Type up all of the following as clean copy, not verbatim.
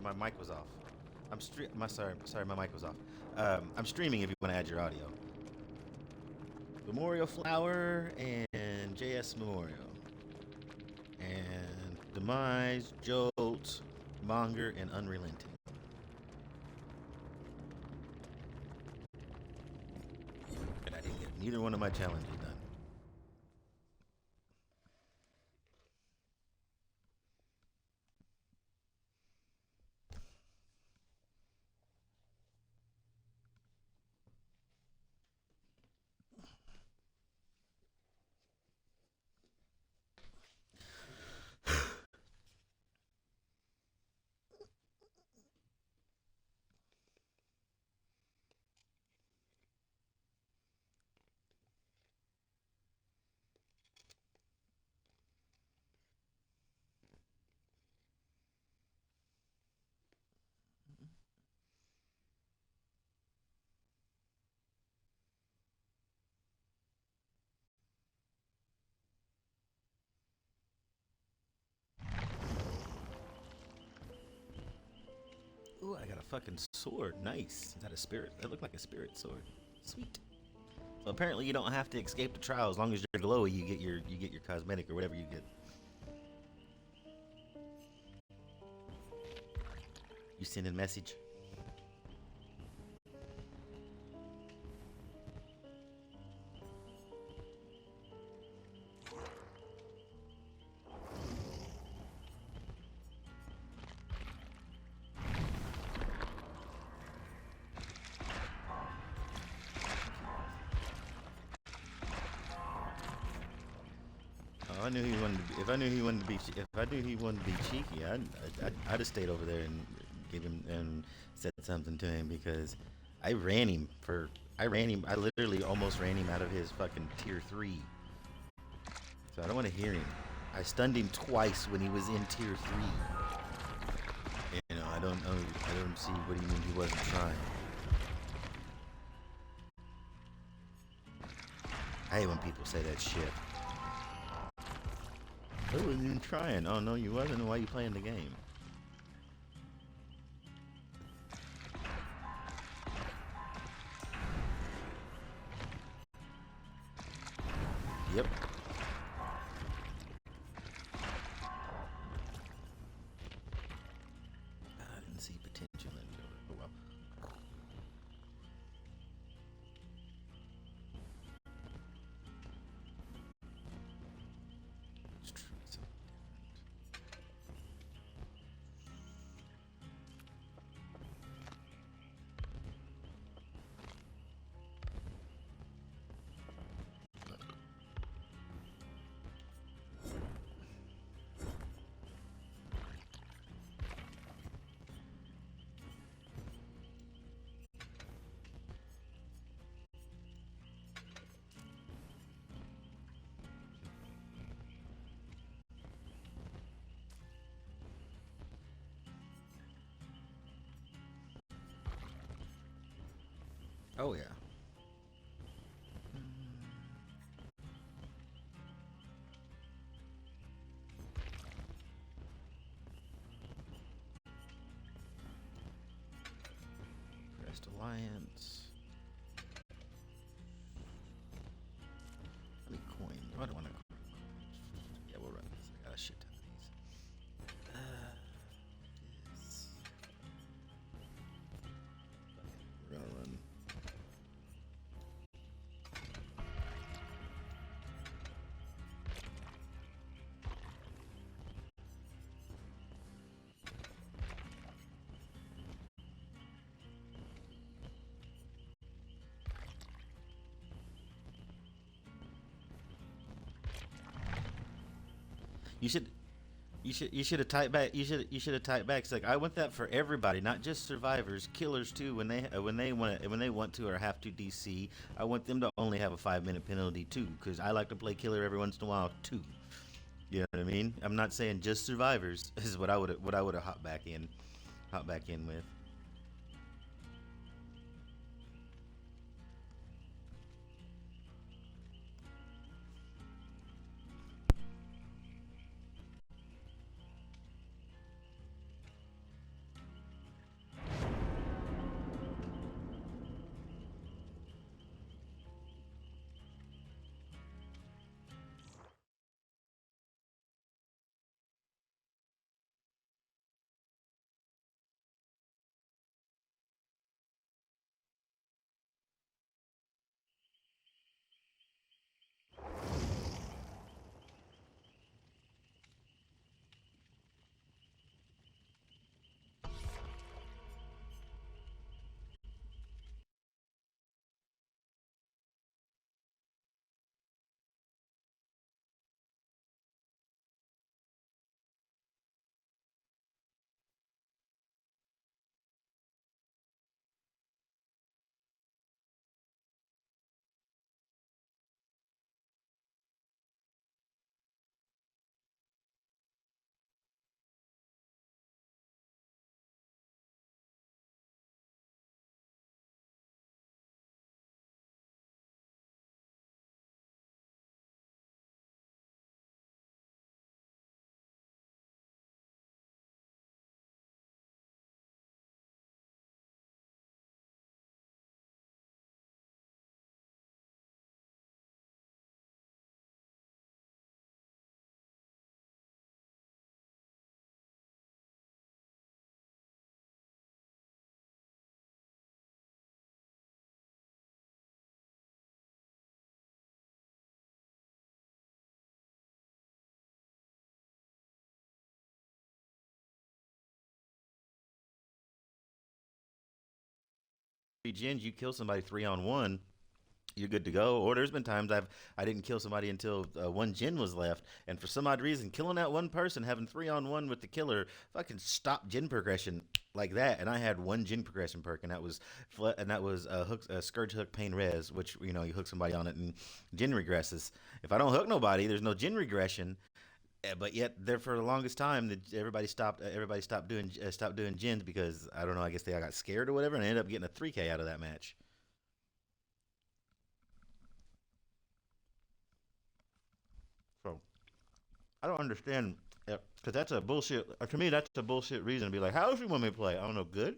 My mic was off. Sorry, my mic was off. I'm streaming if you want to add your audio. Memorial Flower and JS Memorial. And Demise, Jolt, Monger, and Unrelenting. And I didn't get neither one of my challenges done. Ooh, I got a fucking sword. Nice. Is that a spirit? That looked like a spirit sword. Sweet. So apparently you don't have to escape the trial as long as you're glowy. You get your cosmetic or whatever you get. You send a message. Oh, I knew he wanted to be. If I knew he wanted to be, if I knew he wanted to be cheeky, I'd have stayed over there and gave him and said something to him because I ran him for. I ran him. I literally almost ran him out of his fucking tier 3. So I don't want to hear him. I stunned him twice when he was in tier 3. You know, I don't know. I don't see what do you mean he wasn't trying. I hate when people say that shit. I wasn't even trying. Oh no, you wasn't. Why you playing the game? Yep. I didn't see potential in it. Oh well. Let's try something different. Oh yeah. Crest Alliance. How many coins? I don't want to. Yeah, we'll run this. I got a shit ton of these. This. We're gonna run. You should you should have typed back. You should have typed back. It's like I want that for everybody, not just survivors, killers too. When they want to or have to DC, I want them to only have a 5 minute penalty too, because I like to play killer every once in a while too. You know what I mean? I'm not saying just survivors. This is what I would have hopped back in with. gens, you kill somebody 3-on-1, you're good to go. Or there's been times I didn't kill somebody until one gen was left, and for some odd reason, killing that one person, having 3-on-1 with the killer, fucking stop gen progression like that. And I had one gen progression perk, and that was Scourge Hook Pain Res, which you hook somebody on it and gen regresses. If I don't hook nobody, there's no gen regression. But yet, there for the longest time, everybody stopped doing gens because I don't know. I guess they got scared or whatever, and I ended up getting a 3K out of that match. So I don't understand because that's a bullshit. To me, that's a bullshit reason to be like, how does you want me to play? I don't know. Good.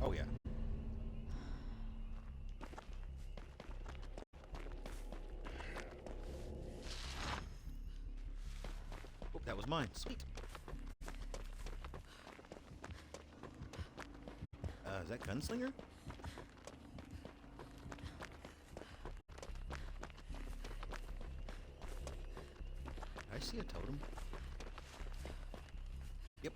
Oh yeah. Oh, that was mine. Sweet. Is that Gunslinger? I see a totem. Yep.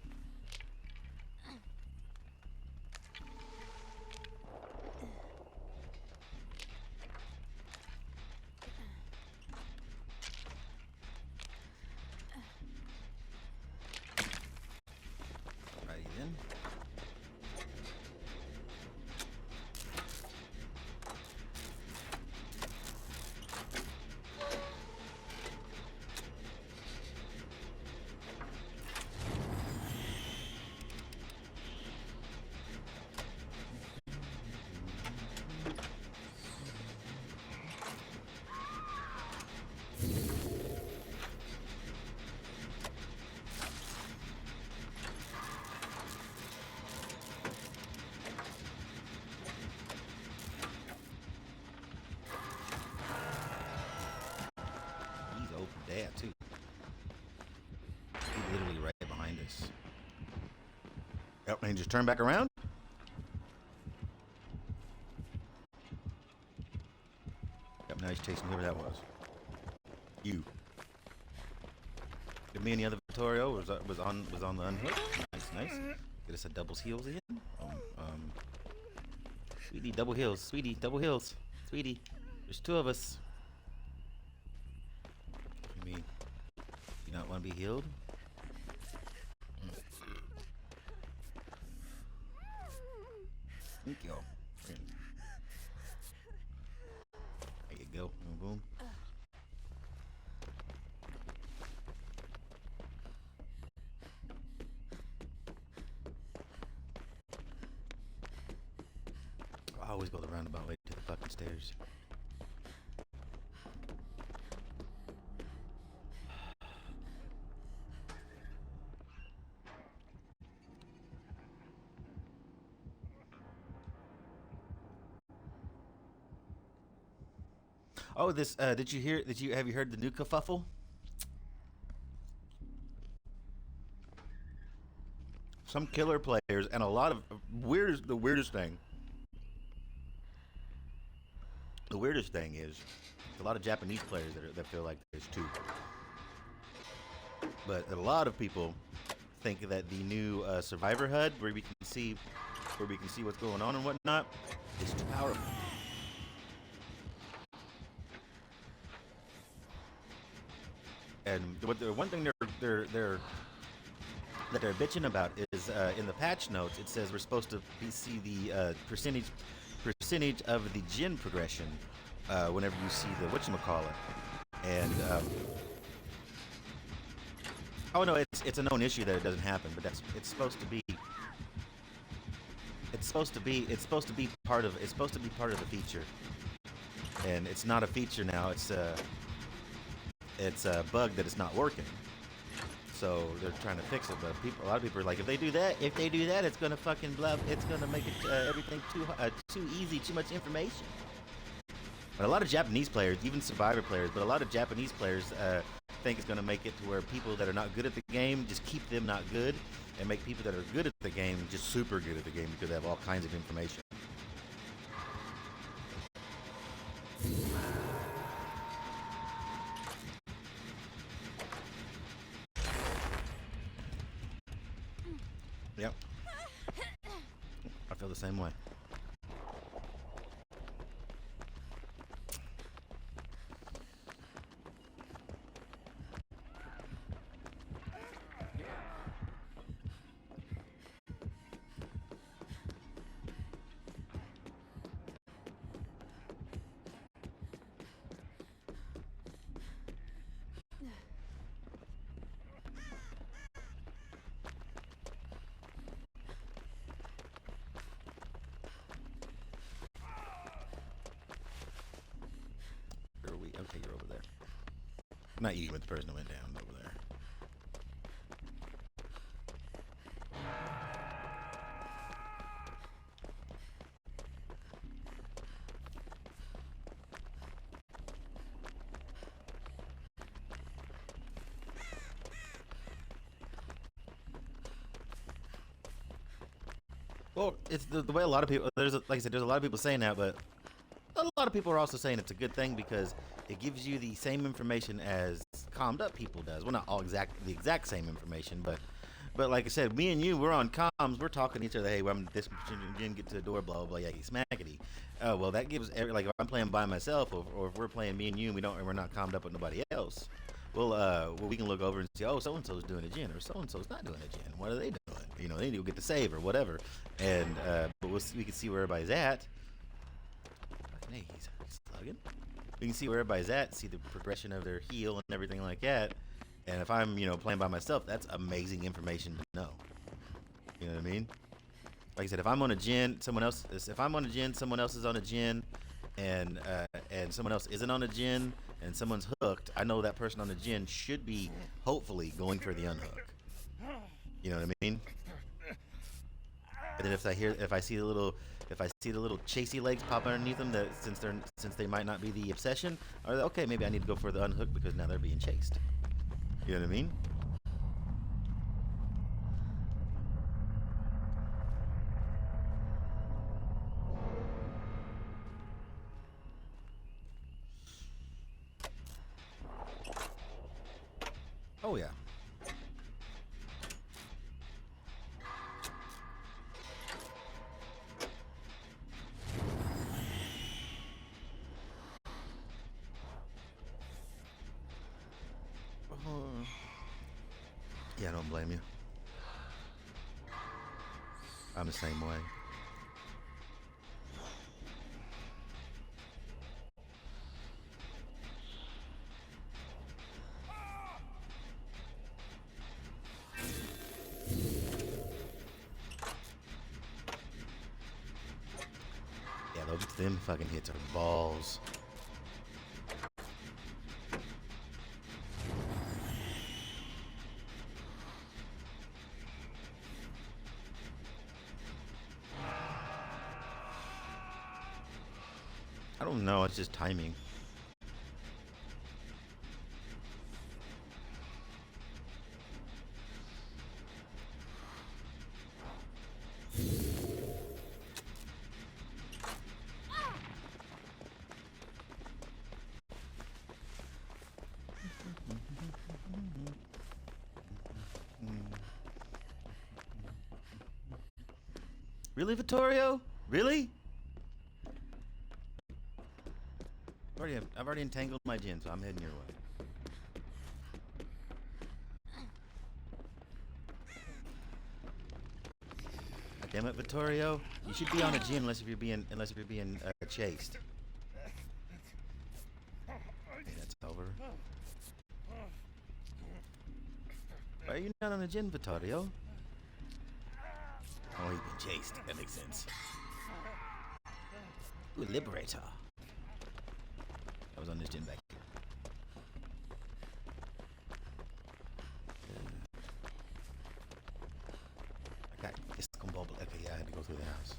Righty then. He's open dad too. He's literally right behind us. Yep, and he just turned back around. Yep, now he's chasing whoever that was. You. Give me any other Vittorio was on the unhook. Nice, nice. Get us a doubles heals again. Sweetie, double heals. Sweetie, double heals. Sweetie, there's two of us. You mean you not want to be healed? Thank you. There you go. Boom, boom. I always go the roundabout way to the fucking stairs. Oh, this. Did you hear? Have you heard the new kerfuffle? Some killer players and a lot of weirdest. The weirdest thing. The weirdest thing is a lot of Japanese players that feel like this too. But a lot of people think that the new Survivor HUD, where we can see what's going on and whatnot, is too powerful. And what the one thing they're that they're bitching about is in the patch notes it says we're supposed to see the percentage of the gen progression whenever you see the whatchamacallit. And oh no, it's a known issue that it doesn't happen, but it's supposed to be it's supposed to be part of the feature, and it's not a feature now. It's a bug that it's not working. So they're trying to fix it, but a lot of people are like, if they do that, it's gonna fucking blah. It's gonna make it everything too easy, too much information. But a lot of Japanese players, even Survivor players, but a lot of Japanese players think it's gonna make it to where people that are not good at the game just keep them not good, and make people that are good at the game just super good at the game because they have all kinds of information. Yep, I feel the same way. Where are we? Okay, you're over there. Not you, but the person who went down over there. Well, it's the way a lot of people. Like I said, there's a lot of people saying that, but a lot of people are also saying it's a good thing because it gives you the same information as calmed up people does. Well, not all the exact same information, but like I said, me and you, we're on comms. We're talking to each other. Hey, well, I'm this didn't get to the door. Blah blah blah. Yeah, smackety. Oh well, that gives like if I'm playing by myself, or if we're playing me and you, and we're not calmed up with nobody else. Well, we can look over and see. Oh, so and so's doing a gen, or so and so's not doing a gen. What are they doing? You know, they need to get the save or whatever. And but we can see where everybody's at. Hey, he's slugging. We can see where everybody's at, see the progression of their heal and everything like that. And if I'm, playing by myself, that's amazing information to know. You know what I mean? Like I said, if I'm on a gen, if I'm on a gen, someone else is on a gen, and someone else isn't on a gen, and someone's hooked, I know that person on the gen should be hopefully going for the unhook. You know what I mean? And then if I see the little chasey legs pop underneath them, that since they might not be the obsession, or okay, maybe I need to go for the unhook because now they're being chased. You know what I mean? Oh yeah. Yeah, I don't blame you. I'm the same way. Yeah, them fucking hits are balls. I don't know. It's just timing. Really, Vittorio? Really? I've already entangled my gen, so I'm heading your way. God damn it, Vittorio! You should be on a gen unless if you're being chased. Okay, that's over. Why are you not on a gen, Vittorio? Oh, he's been chased. That makes sense. Ooh, Liberator. I was on this gen back here. I got discombobble. Okay, yeah, I had to go through the house.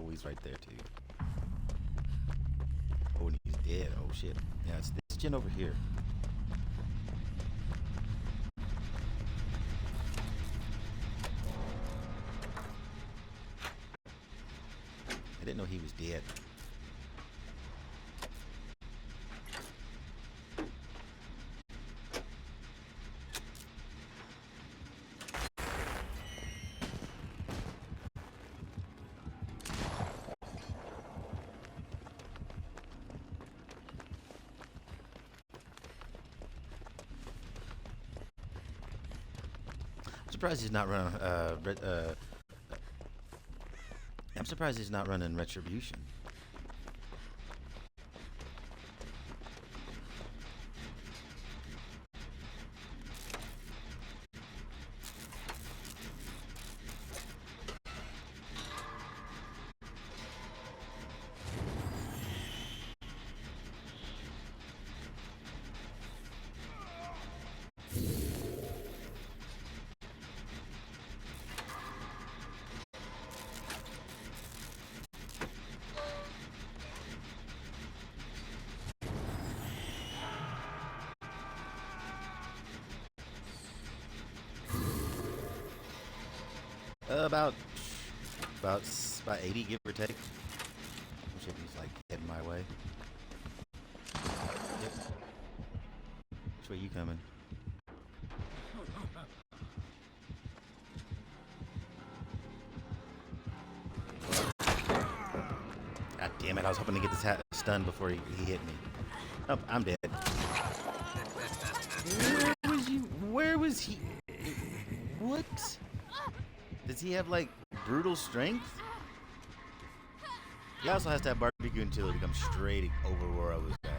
Oh, he's right there too. Oh, and he's dead. Oh shit. Yeah, it's this gen over here. I didn't know he was dead. I'm surprised he's not running. I'm surprised he's not running Retribution. About about 80, give or take. Should he's like heading my way. Yep. Which way you coming? God damn it! I was hoping to get this stun before he hit me. Oh, I'm dead. Where was you? Where was he? What? Does he have like brutal strength? He also has to have barbecue and chili to come straight over where I was at.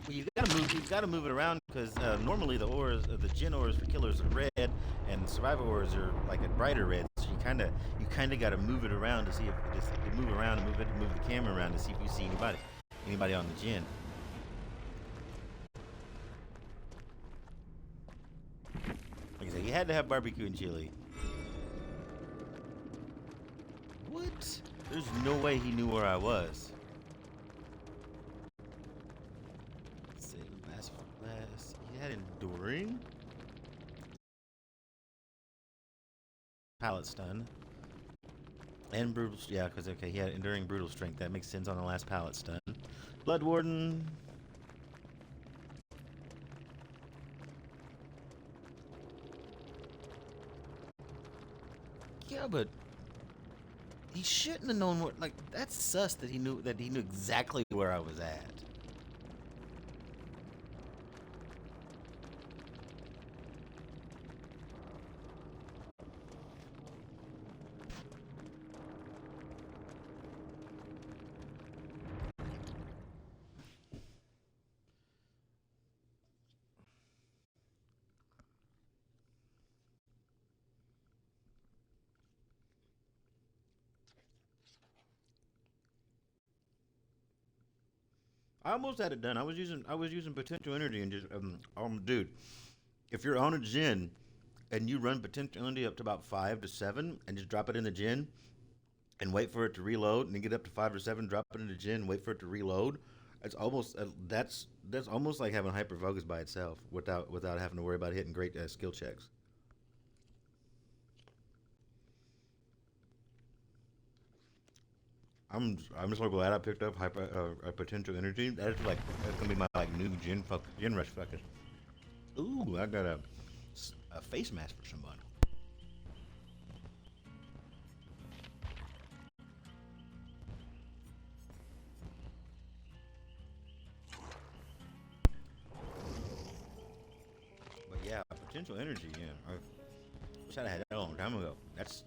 Well, you've got to move it around because normally the ores, the gen ores for killers are red, and survivor ores are like a brighter red. So you kind of got to move it around to see if you move around and move the camera around to see if you see anybody on the gen. Like I said, you had to have barbecue and chili. What? There's no way he knew where I was. Save last for last. He had enduring. Pallet stun. And brutal, yeah, because okay, he had enduring brutal strength. That makes sense on the last pallet stun. Blood Warden. Yeah, but he shouldn't have known what. Like that's sus that he knew exactly where I was at. I almost had it done. I was using potential energy and just dude, if you're on a gen and you run potential energy up to about 5 to 7 and just drop it in the gen and wait for it to reload and then get up to 5 or 7, drop it in the gen, wait for it to reload. It's almost that's almost like having hyper focus by itself without having to worry about hitting great skill checks. I'm so glad I picked up potential energy. That's gonna be my like new gen rush focus. Ooh, I got a face mask for someone. Potential energy, yeah. I wish I'd had that a long time ago. That's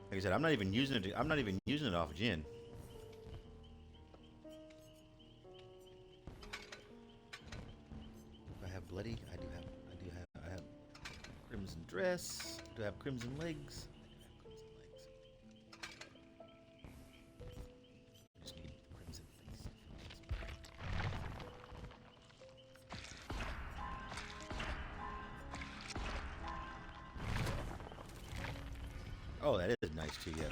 like I said. I'm not even using it. I'm not even using it off Jin. Do I have bloody? I do have. I do have. I have crimson dress. Do I have crimson legs? I do have crimson legs. I just need crimson face. Oh, that is nice too. Yes.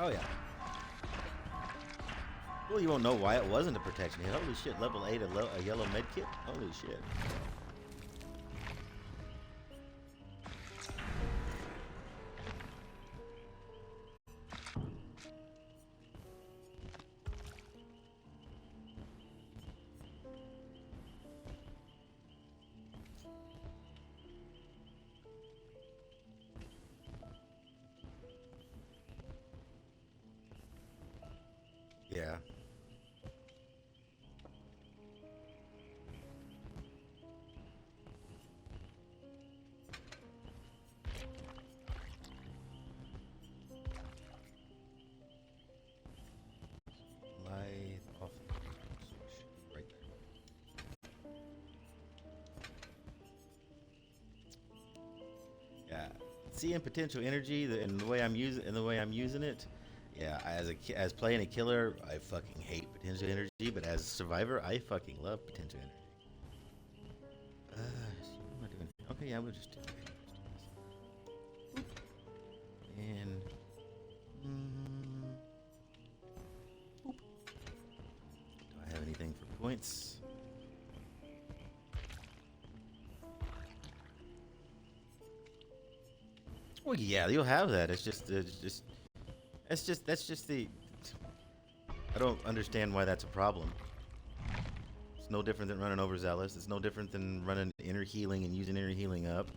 Oh yeah. Well, you won't know why it wasn't a protection hit. Holy shit! Level 8, a yellow med kit. Holy shit. Yeah. Lithe off switch right there. Yeah. Seeing potential energy and the way I'm using it. Yeah, as playing a killer, I fucking hate potential energy, but as a survivor, I fucking love potential energy. What am I doing? Okay, yeah, we'll just do this. And mm, do I have anything for points? Well, yeah, you'll have that. That's just the. I don't understand why that's a problem. It's no different than running overzealous. It's no different than running inner healing and using inner healing up.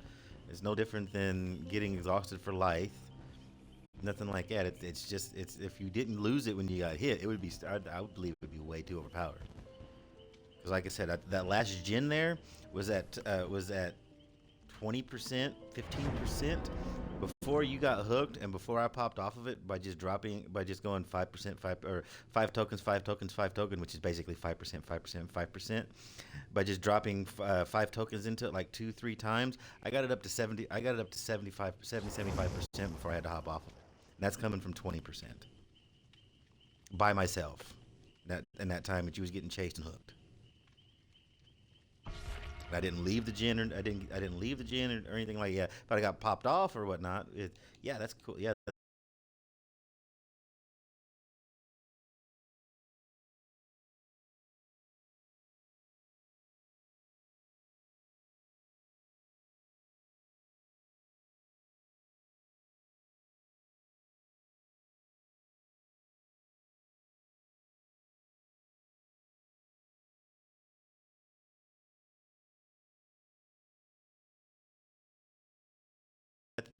It's no different than getting exhausted for life. Nothing like that. It's just it's if you didn't lose it when you got hit, it would be. I would believe it would be way too overpowered. Because like I said, that last gen there was at 20%, 15% before you got hooked, and before I popped off of it by just going 5%, five tokens, five tokens, five token, which is basically 5%, 5%, 5%. By just dropping 5 tokens into it like 2, 3 times, I got it up to 70. I got it up to 75, 70, 75% before I had to hop off of it. And that's coming from 20% by myself. That in that time that you was getting chased and hooked. I didn't leave the gin, or I didn't leave the gin or anything like that. But I got popped off or whatnot. Yeah, that's cool. Yeah,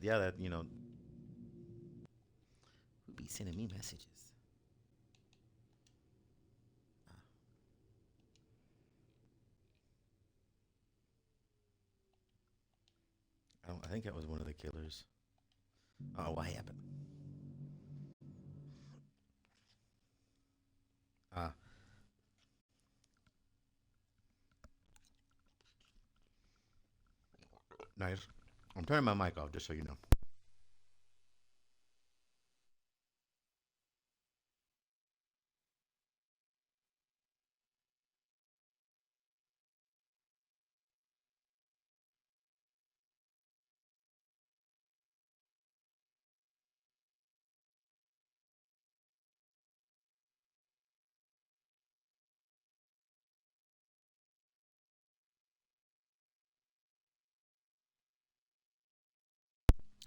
yeah, that who be sending me messages? I think that was one of the killers. Oh, what happened? Ah, nice. I'm turning my mic off just so you know.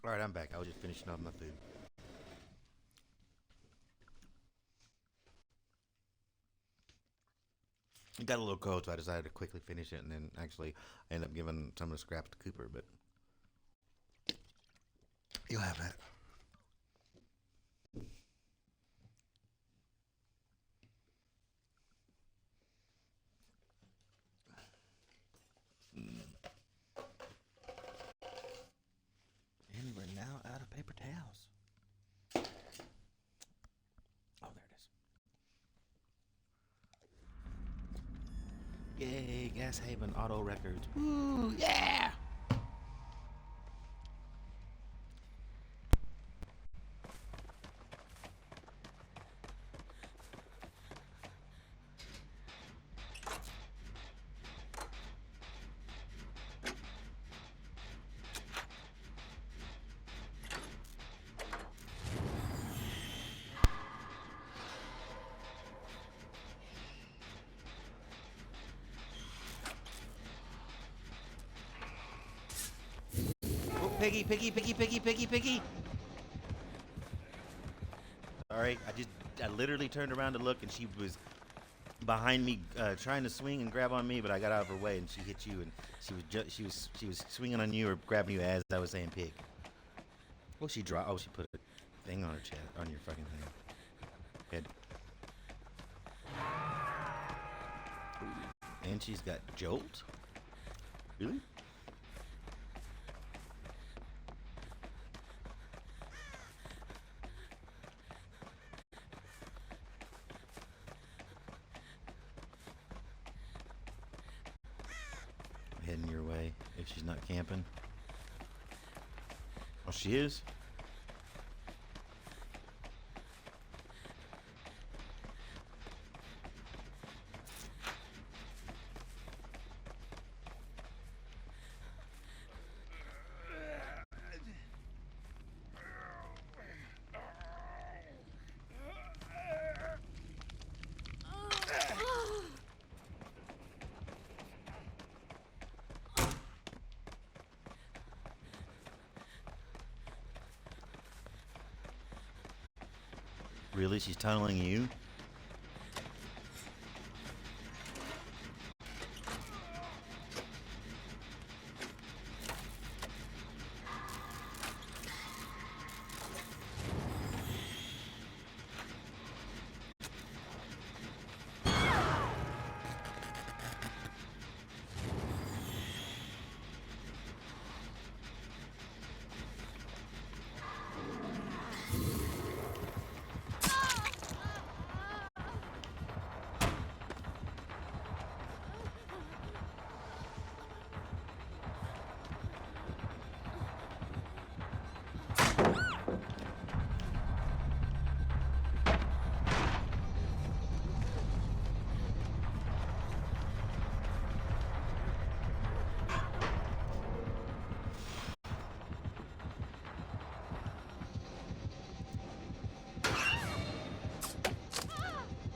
All right, I'm back. I was just finishing off my food. It got a little cold, so I decided to quickly finish it, and then actually I ended up giving some of the scraps to Cooper. But you'll have that. And we're now out of paper towels. Oh, there it is. Yay, Gas Haven Auto Records. Woo, yeah! Oh, Piggy, Piggy, Piggy, Piggy, Piggy, Piggy. Sorry, I literally turned around to look, and she was behind me, trying to swing and grab on me, but I got out of her way, and she hit you, and she was swinging on you or grabbing you as I was saying pig. Oh, she dropped. Oh, she put a thing on her chest, on your fucking head. And she's got jolt. Really? Heading your way if she's not camping. Oh, she is? Really? She's tunneling you?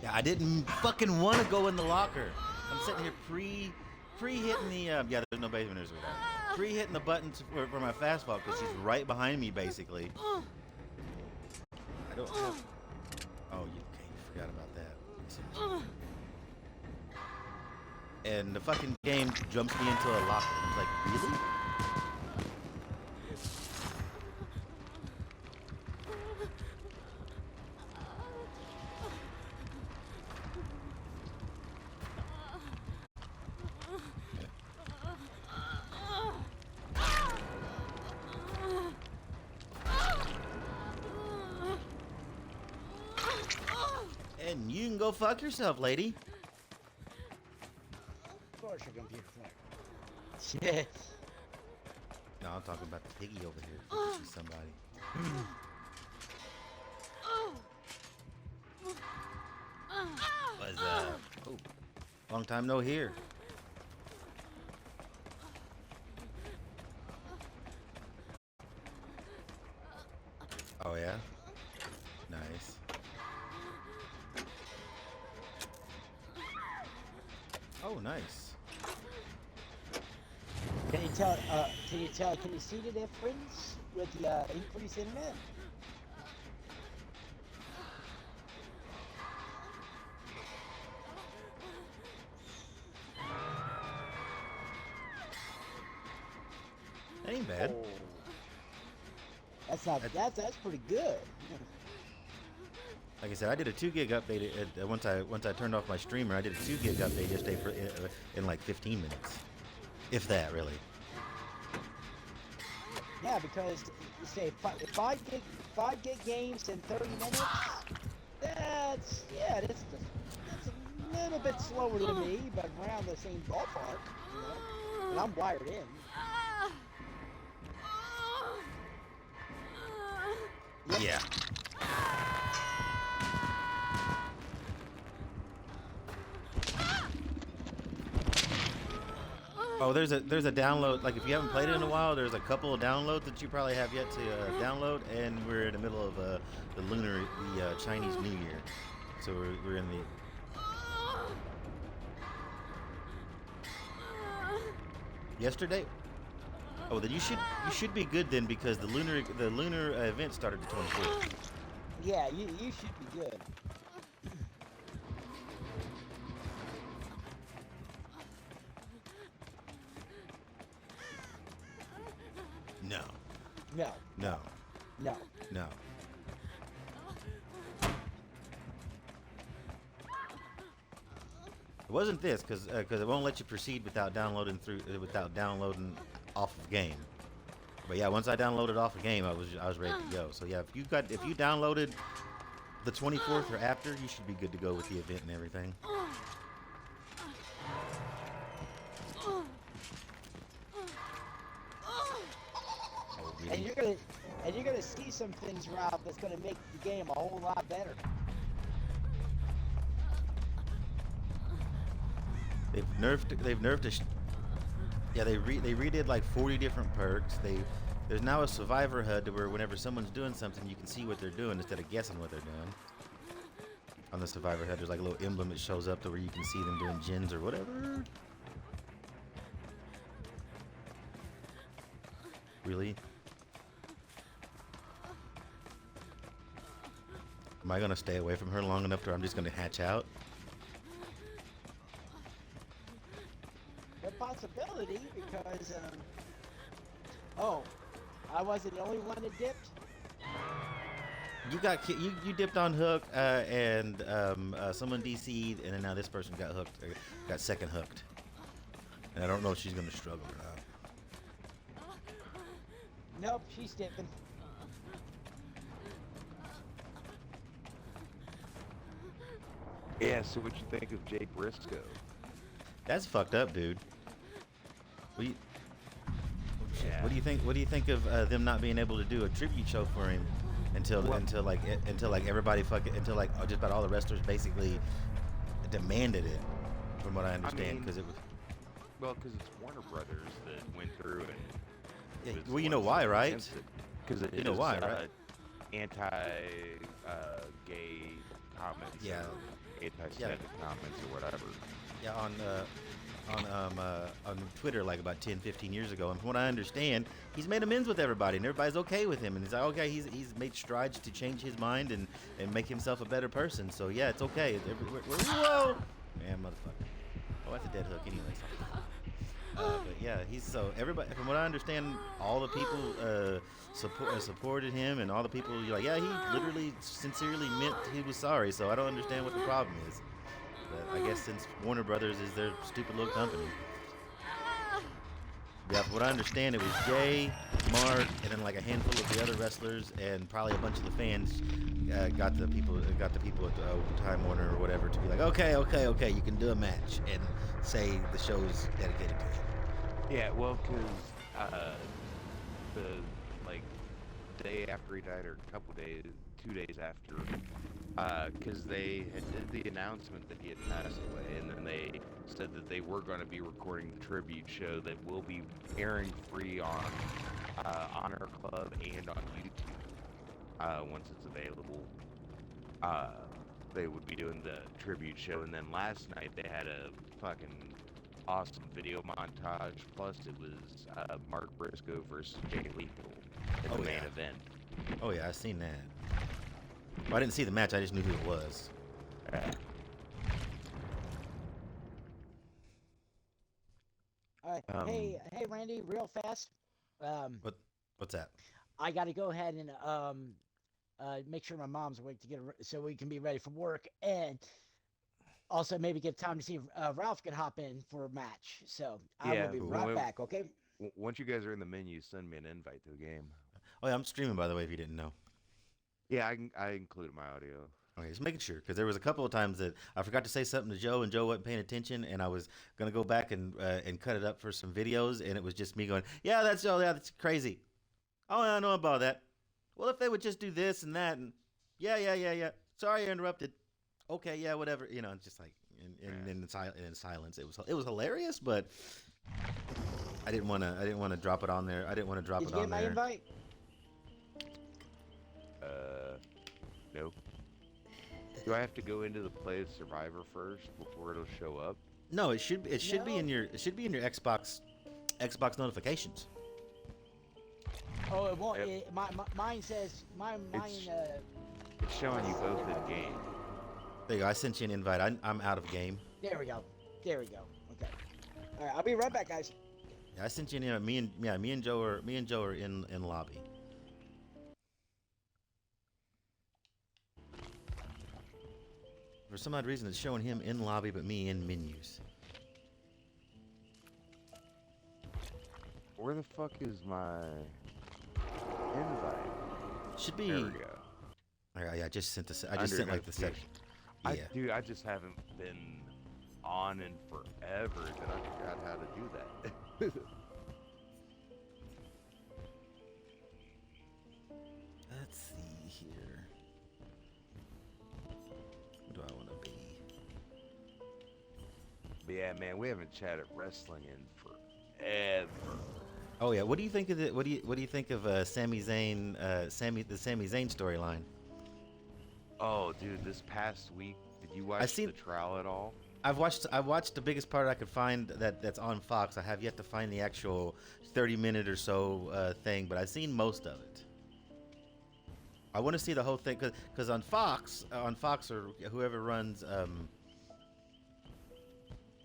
Yeah, I didn't fucking want to go in the locker. I'm sitting here pre-hitting the, yeah, there's no basement, there's without. Pre-hitting the buttons for my fastball because she's right behind me, basically. I don't have, oh, you forgot about that. And the fucking game jumps me into a locker. I was like, really? And you can go fuck yourself, lady. Of course your computer flagged. Yes. No, I'm talking about the piggy over here. She's somebody. Was oh, long time no hear. Oh yeah, nice. Oh, nice. Can you see the difference with the increase in men? ain't bad. Oh. That's not. That's pretty good. Like I said, I did a 2 gig update once I turned off my streamer. I did a 2 gig update yesterday in like 15 minutes, if that really. Yeah, because you say 5 gig games in 30 minutes. That's that's a little bit slower than me, but around the same ballpark. You know? And I'm wired in. Yep. Yeah. Oh, there's a download. Like if you haven't played it in a while, there's a couple of downloads that you probably have yet to download, and we're in the middle of the Chinese New Year, so we're in the. Yesterday. Oh, then you should be good then because the lunar event started the 24th. Yeah, you should be good. No. No. No. No. No. It wasn't this because it won't let you proceed without downloading off of game. But yeah, once I downloaded off of game, I was ready to go. So yeah, if you downloaded the 24th or after, you should be good to go with the event and everything. Oh, really? And you're gonna see some things, Rob, that's gonna make the game a whole lot better. They've nerfed yeah, they redid like 40 different perks. There's now a survivor HUD to where whenever someone's doing something, you can see what they're doing instead of guessing what they're doing. On the survivor HUD, there's like a little emblem that shows up to where you can see them doing gens or whatever. Really? Am I gonna stay away from her long enough to where I'm just gonna hatch out? A possibility because oh, I wasn't the only one that dipped. You dipped on hook and someone DC'd and then now this person got hooked, got second hooked, and I don't know if she's gonna struggle or not. Nope, she's dipping. Yeah, so what you think of Jay Briscoe? That's fucked up, dude. What do you think? What do you think of them not being able to do a tribute show for him until everybody just about all the wrestlers basically demanded it, from what I understand, because it was. Well, because it's Warner Brothers that went through and. Yeah, well, you know why, right? Because you know why, right? Anti-gay comments. Yeah. Anti-Semitic comments or whatever. Yeah, on Twitter like about 10, 15 years ago, and from what I understand, he's made amends with everybody, and everybody's okay with him, and he's like, okay, he's made strides to change his mind and make himself a better person. So yeah, it's okay. Whoa, man, motherfucker. Oh, that's a dead hook, anyways. But yeah, everybody. From what I understand, all the people supported him, and all the people like, yeah, he literally sincerely meant he was sorry. So I don't understand what the problem is. But I guess since Warner Brothers is their stupid little company. Yeah, from what I understand, it was Jay, Mark, and then like a handful of the other wrestlers, and probably a bunch of the fans got the people at Time Warner or whatever to be like, okay, you can do a match and say the show's dedicated to him. Yeah, well, because the day after he died, or a couple days, 2 days after, because they had did the announcement that he had passed away, and then they said that they were going to be recording the tribute show that will be airing free on Honor Club and on YouTube once it's available. They would be doing the tribute show, and then last night they had a fucking awesome video montage. Plus, it was Mark Briscoe versus Jay Lethal in the main event. Oh yeah, I seen that. Well, I didn't see the match. I just knew who it was. Hey, Randy, real fast. What? What's that? I got to go ahead and make sure my mom's awake to get so we can be ready for work, and also maybe give time to see if Ralph can hop in for a match. So I will Yeah, be Cool. right back. Okay. once you guys are in the menu, send me an invite to the game. Oh yeah, I'm streaming by the way. If you didn't know. Yeah, I included my audio. Okay, just making sure because there was a couple of times that I forgot to say something to Joe and Joe wasn't paying attention, and I was gonna go back and cut it up for some videos, and it was just me going, "Yeah, that's Joe. Yeah, that's crazy. Oh, yeah, I know about that. Well, if they would just do this and that, and yeah. Sorry, I interrupted. Okay, yeah, whatever. You know, it's just like in silence. It was hilarious, but I didn't want to drop it on there. I didn't want to drop Did it you get on my there. invite? No. Do I have to go into the play of Survivor first before it'll show up? No, it should be No. in your Xbox notifications. Oh, it won't. Yep. Mine says mine. It's- Uh, It's showing you both in game. There you go. I sent you an invite. I'm out of game. there we go. There we go. Okay. All right. I'll be right back, guys. Yeah, I sent you an invite. Me and Joe are in lobby. For some odd reason, it's showing him in lobby, but me in menus. Where the fuck is my invite? Should be. There we go. All right, yeah, I just sent the. I just Under sent like the second. notifications. Yeah. I just haven't been on in forever that I forgot how to do that. Let's see here. What do I want to be? But yeah, man, we haven't chatted wrestling in forever. Oh yeah, what do you think of the? What do you think of Sami Zayn? The Sami Zayn storyline. Oh, dude, this past week, did you watch seen- the trial at all? I've watched the biggest part I could find that's on Fox. I have yet to find the actual 30-minute or so thing, but I've seen most of it. I want to see the whole thing because on Fox or whoever runs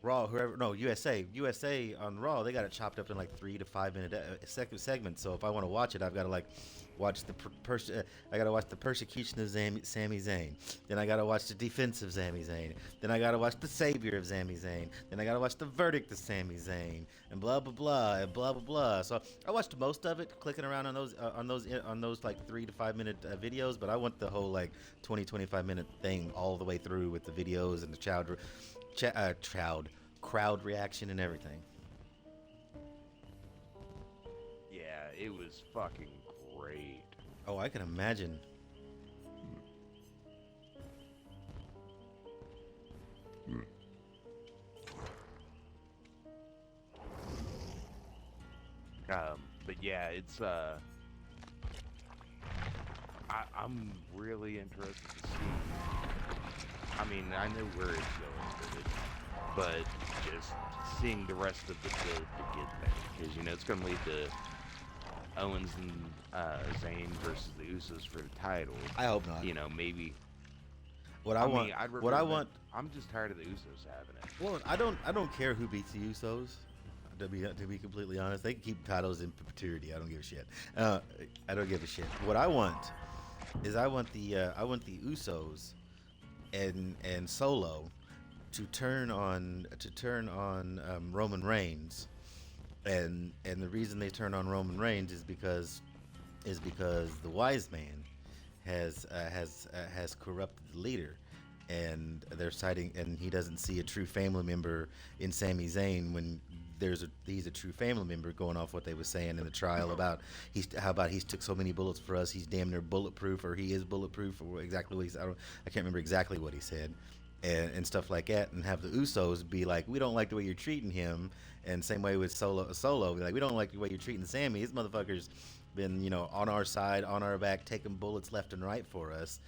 Raw, USA on Raw, they got it chopped up in like 3 to 5 minute segments. So if I want to watch it, I've got to like watch I got to watch the persecution of Sami Zayn. Then I got to watch the defense of Sami Zayn. Then I got to watch the savior of Sami Zayn. Then I got to watch the verdict of Sami Zayn and blah blah blah and blah blah blah. So I watched most of it, clicking around on those like 3 to 5 minute videos. But I want the whole like 20-25 minute thing all the way through with the videos and the crowd reaction and everything. Yeah, it was fucking great. Oh, I can imagine. But yeah, it's I'm really interested to see. I mean, I know where it's going, but just seeing the rest of the build to get there, because you know it's going to lead to Owens and Zayn versus the Usos for the title. I hope not. You know, maybe. What I want. Mean, I'd What I remember want. that- I'm just tired of the Usos having it. Well, I don't care who beats the Usos. To be completely honest, they can keep titles in perpetuity. I don't give a shit. I don't give a shit. What I want is I want the Usos and Solo to turn on Roman Reigns, and the reason they turn on Roman Reigns is because the wise man has corrupted the leader, and they're citing, and he doesn't see a true family member in Sami Zayn when he's a true family member, going off what they were saying in the trial about he's took so many bullets for us, he's damn near bulletproof, or he is bulletproof, or exactly what I can't remember exactly what he said, and stuff like that, and have the Usos be like, we don't like the way you're treating him, and same way with Solo be like, we don't like the way you're treating Sammy. This motherfucker's been on our side, on our back, taking bullets left and right for us.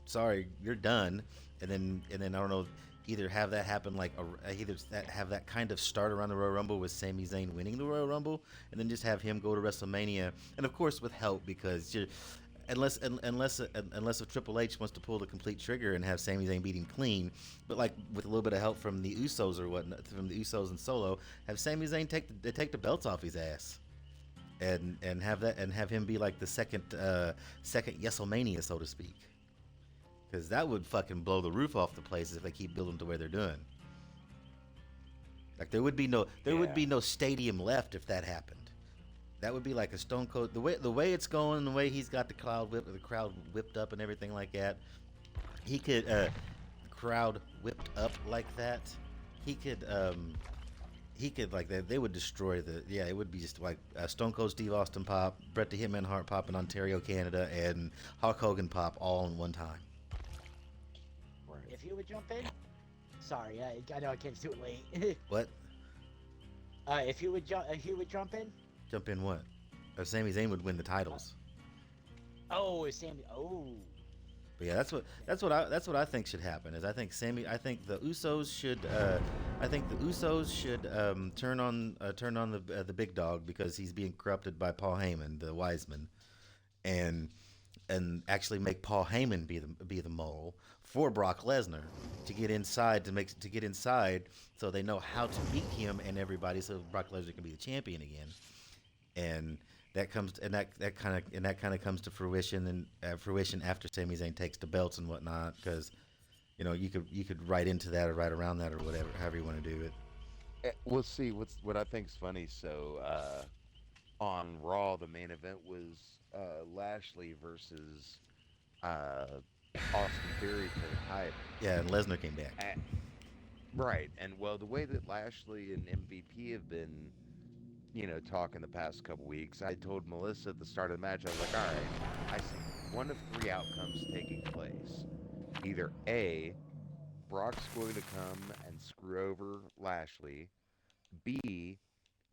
Sorry, you're done. And then I don't know, either have that happen have that kind of start around the Royal Rumble with Sami Zayn winning the Royal Rumble, and then just have him go to WrestleMania, and of course with help, because unless if Triple H wants to pull the complete trigger and have Sami Zayn beat him clean, but like with a little bit of help from the Usos or whatnot, from the Usos and Solo, have Sami Zayn take the belts off his ass. and have him be like the second Yeselmania, so to speak. Because that would fucking blow the roof off the place if they keep building to where they're doing. Like there would be no stadium left if that happened. That would be like a Stone Cold. The way it's going, the way he's got the crowd whipped up and everything like that. He could the crowd whipped up like that. He could like that. They would destroy it would be just like Stone Cold Steve Austin pop, Bret the Hitman Hart pop in Ontario, Canada, and Hulk Hogan pop all in one time. If you would jump in, sorry, I know I can't do it late. What? If you would jump in. Jump in what? Sami Zayn would win the titles. Oh, Sami. Oh. But yeah, that's what I think should happen. I think the Usos should turn on the big dog because he's being corrupted by Paul Heyman, the wise man, and actually make Paul Heyman be the mole for Brock Lesnar to get inside so they know how to beat him and everybody so Brock Lesnar can be the champion again. And that kind of comes to fruition after Sami Zayn takes the belts and whatnot, because you could write into that or write around that or whatever, however you want to do it. We'll see. What I think is funny. So on Raw, the main event was Lashley versus Austin Theory for the title. Yeah, and Lesnar came back. Right, and well, the way that Lashley and MVP have been, talking the past couple weeks, I told Melissa at the start of the match, I was like, all right, I see one of three outcomes taking place. Either A, Brock's going to come and screw over Lashley. B,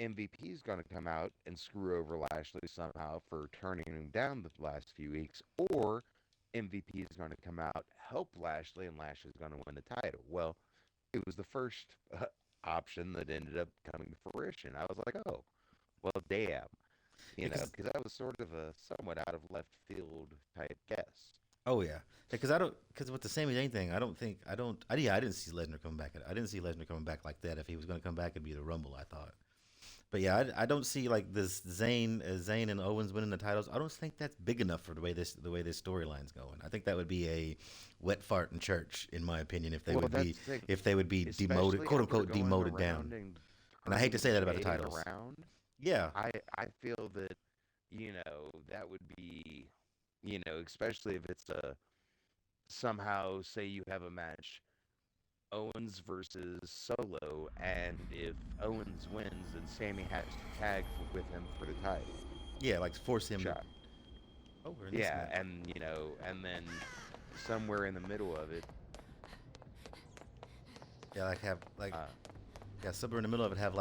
MVP's going to come out and screw over Lashley somehow for turning him down the last few weeks. Or MVP is going to come out, help Lashley, and Lashley's going to win the title. Well, it was the first option that ended up coming to fruition. I was like, oh, well, damn. Because that was sort of a somewhat out of left field type guess. Oh yeah, because with the Sami Zayn thing, I didn't see Lesnar coming back. I didn't see Lesnar coming back like that. If he was going to come back, it'd be the Rumble, I thought. But yeah, I don't see like this Zayn and Owens winning the titles. I don't think that's big enough for the way this storyline's going. I think that would be a wet fart in church, in my opinion, if they would be demoted, quote unquote, demoted down. And I hate to say that about the titles. Yeah, I feel that that would be especially if it's somehow say you have a match. Owens versus Solo, and if Owens wins, then Sammy has to tag with him for the title. Yeah, like force him. Shot. Oh, we're in this match. and then somewhere in the middle of it. Yeah, somewhere in the middle of it have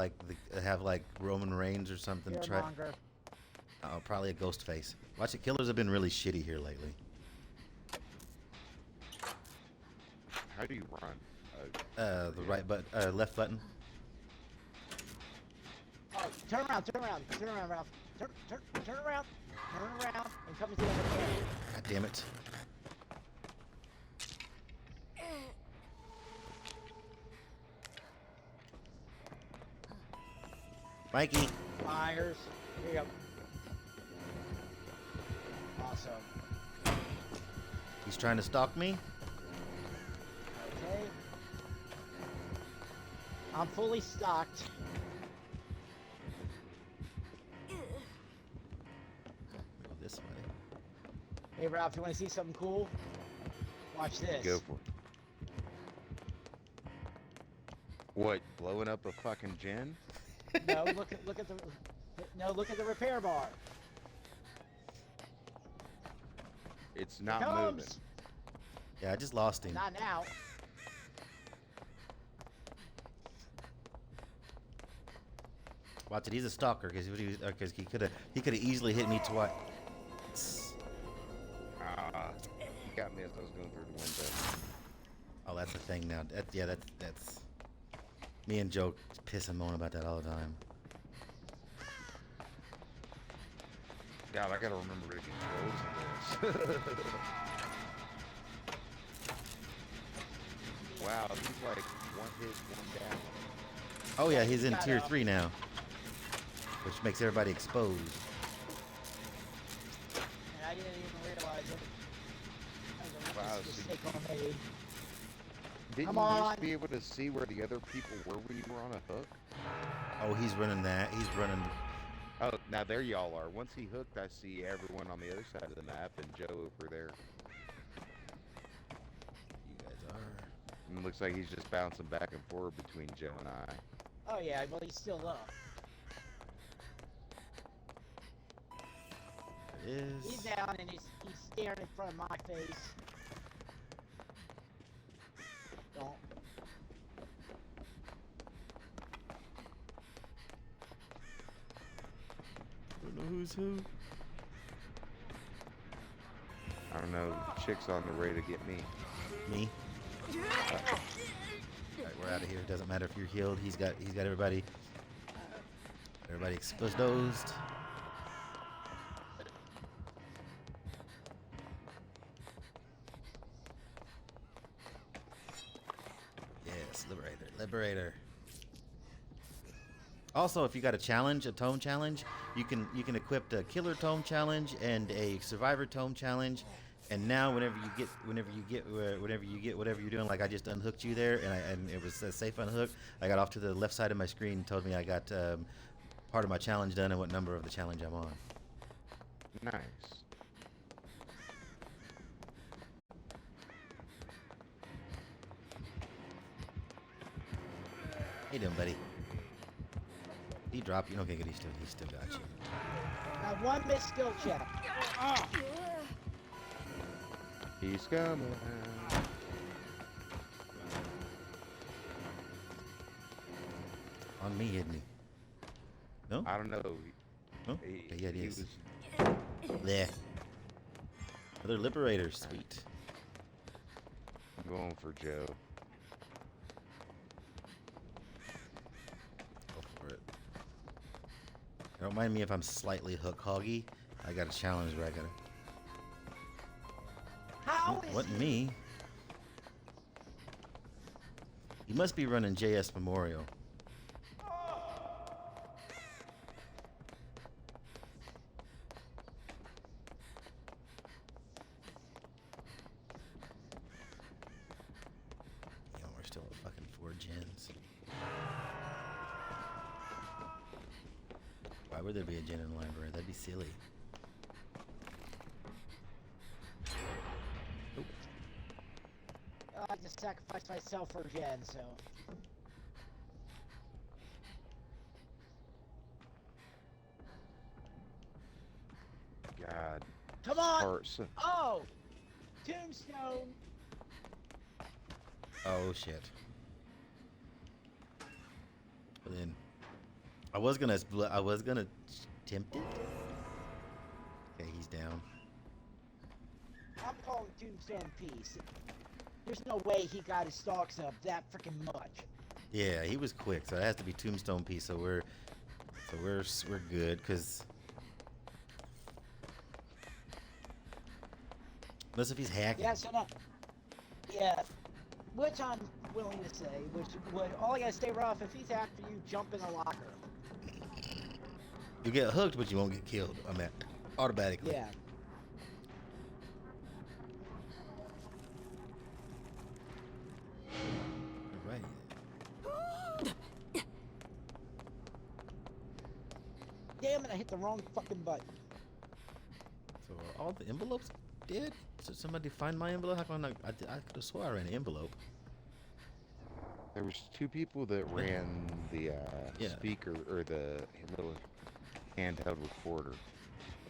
like Roman Reigns or something. Probably a ghost face. Watch it. Killers have been really shitty here lately. How do you run? Oh, left button. Oh, turn around, Ralph. Turn around, and come into the other way. God damn it. Mikey. Myers. Here you go. Awesome. He's trying to stalk me. Okay. I'm fully stocked. Go this way. Hey, Ralph, you want to see something cool? Watch this. Go for it. What, blowing up a fucking gin? No, look at the repair bar. It's not Here moving. comes. Yeah, I just lost him. Not now. Watch it. He's a stalker because he could have easily hit me twice. He got me as I was going through the window. Oh, that's a thing now. That's me and Joe piss and moan about that all the time. God, I gotta remember to get close in this. Wow, he's like one hit, one down. Oh yeah, he's in tier 3 now, which makes everybody exposed. I didn't even realize it. That was a Wow, rookie so mistake on me. Didn't Come you used on. to be able to see where the other people were when you were on a hook? Oh, he's running that. He's running. Oh, now there y'all are. Once he hooked, I see everyone on the other side of the map and Joe over there. You guys are. And it looks like he's just bouncing back and forth between Joe and I. Oh yeah, well he's still up. There it is. He's down and he's staring in front of my face. Don't. Don't know who's who. I don't know. Chick's on the way to get me. Me. Alright, we're out of here. Doesn't matter if you're healed. He's got everybody. Everybody exposed. Yes, liberator. Also, if you got a challenge, a tome challenge, you can equip a killer tome challenge and a survivor tome challenge. And now, whenever you get whatever you're doing, like I just unhooked you there, and it was a safe unhook. I got off to the left side of my screen and told me I got part of my challenge done and what number of the challenge I'm on. Nice. How you doing, buddy? He dropped you. Okay, good. He still got you. Now one missed skill check. He's coming. On me, isn't he? No? I don't know. No? He, Okay, yeah, it he is. was- Bleh. Another liberator. Sweet. I'm going for Joe. Go for it. Don't mind me if I'm slightly hook hoggy. I got a challenge where I gotta. How is Wasn't he? me. You must be running JS Memorial. You know, we're still at fucking 4 gens. Why would there be a gen in the library? That'd be silly. I just sacrificed myself for Jen, so. God. Come on! Parts. Oh! Tombstone! Oh shit. But then I was gonna tempt it. Okay, he's down. I'm calling Tombstone Peace. There's no way he got his stocks up that freaking much. Yeah, he was quick, so it has to be Tombstone Piece. So we're good, cause unless if he's hacking. Yeah, so no. Yeah. Which I'm willing to say, which would all I gotta stay rough if he's after you, jump in the locker. You get hooked, but you won't get killed. I mean, automatically. Yeah. Right. Damn it, I hit the wrong fucking button. So are all the envelopes dead? Did somebody find my envelope? How come I could have swore I ran an envelope. There was 2 people that ran the Yeah. speaker or the little handheld recorder.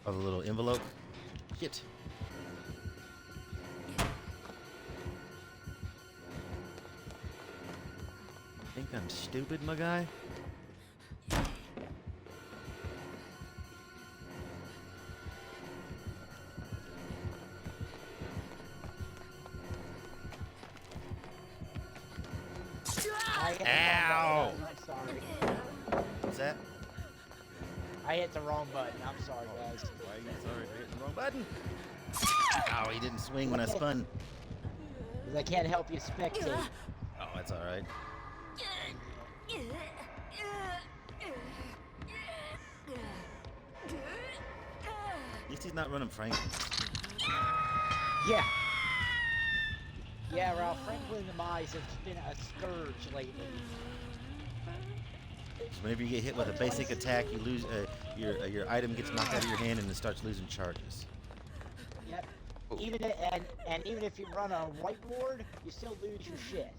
Oh, the little envelope. Shit. Think I'm stupid, my guy? I hit the Ow! wrong button. I'm sorry. What's that? I hit the wrong button. I'm sorry, guys. Why are you sorry for hitting the wrong button? Ow, he didn't swing when I spun. 'Cause I can't help you spectate. Oh, that's alright. At least he's not running Frank. Yeah. Yeah, Ralph, Franklin Demise has been a scourge lately. So whenever you get hit with a basic attack, you lose your item gets knocked out of your hand and it starts losing charges. Yep. Oh. And even if you run a whiteboard, you still lose your shit.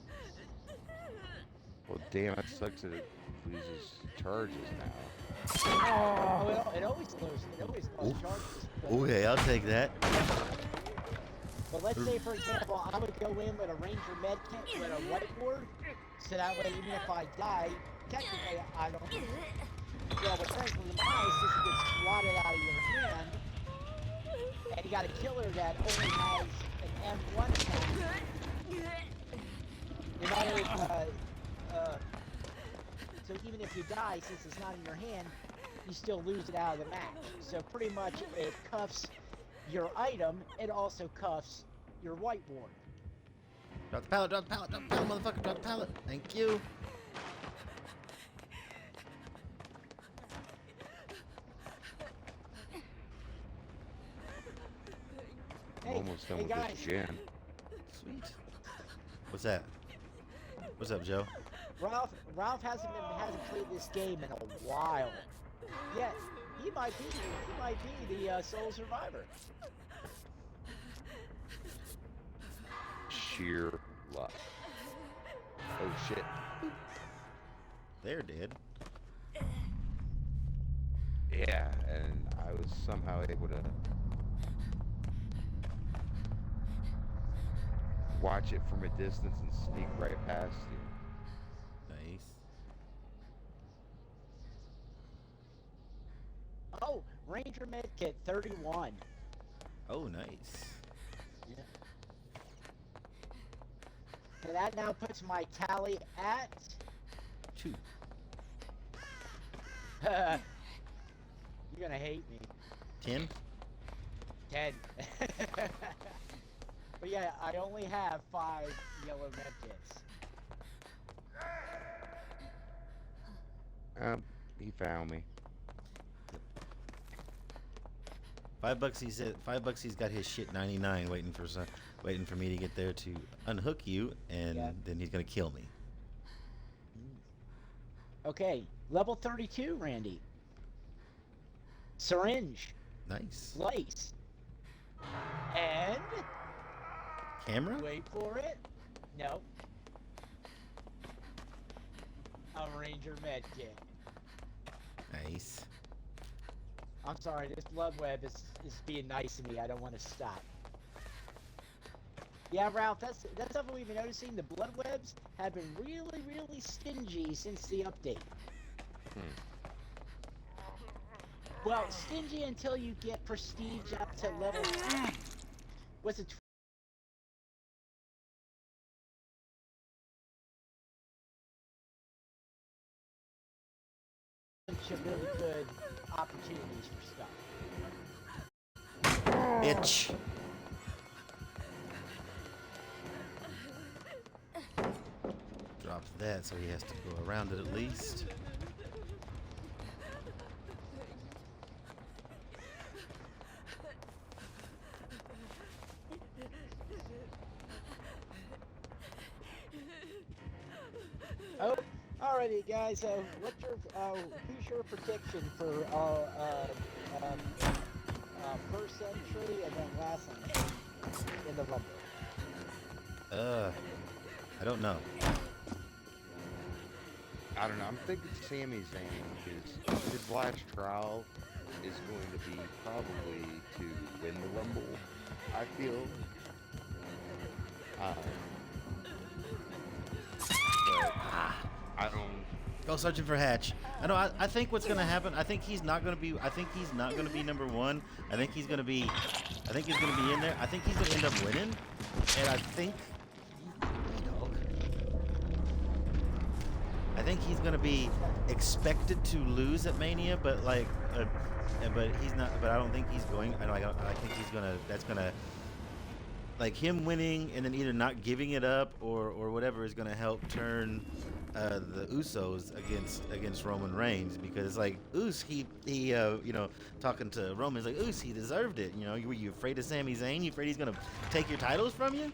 Well, damn, it sucks that it loses charges now. Oh, it always loses. It always loses charges. Okay, I'll take that. But let's say, for example, I would go in with a Ranger med kit with a whiteboard, so that way, even if I die, technically I don't. Well, with Franklin Demise, this gets swatted out of your hand, and you got a killer that only has an M1 attack. You know, so even if you die, since it's not in your hand, you still lose it out of the match. So pretty much it cuffs your item, it also cuffs your whiteboard. Drop the pallet, drop the pallet, drop the pallet, motherfucker, drop the pallet. Thank you. I'm Hey, almost done hey with guys, this gen. Sweet. What's that? What's up, Joe? Ralph hasn't played this game in a while. Yet he might be the sole survivor. Sheer luck. Oh shit. They're dead. Yeah, and I was somehow able to watch it from a distance and sneak right past you. Nice. Oh, Ranger Medkit 31. Oh, nice. Yeah. So that now puts my tally at 2. you're gonna hate me. 10. 10. But yeah, I only have 5 yellow medkits. He found me. $5 he said. $5 he's got his shit 99 waiting for me to get there to unhook you, and Yeah. then he's gonna kill me. Okay, level 32, Randy. Syringe, Nice. lace, and Camera? wait for it. No. A Ranger medkit. Nice. I'm sorry, this blood web is being nice to me. I don't want to stop. Yeah, Ralph, that's something we've been noticing. The blood webs have been really, really stingy since the update. Well, stingy until you get prestige up to level. What's it? Really good opportunities for stuff. Bitch. Drops that, so he has to go around it at least. Oh, alrighty, guys. What's your who's your prediction for first century and then last century in the Rumble? I don't know. I don't know. I'm thinking Sami Zayn because his last trial is going to be probably to win the Rumble. I feel. But I don't. Go searching for Hatch. I know. I think what's gonna happen. I think he's not gonna be. I think he's not gonna be number 1. I think he's gonna be. I think he's gonna be in there. I think he's gonna end up winning. And I think. I think he's gonna be expected to lose at Mania, but like, but he's not. But I don't think he's going. I think he's gonna. That's gonna. Like him winning and then either not giving it up or whatever is gonna help turn the Usos against Roman Reigns because like he talking to Roman, he's like Us, he deserved it. You know, were you afraid of Sami Zayn? You afraid he's gonna take your titles from you?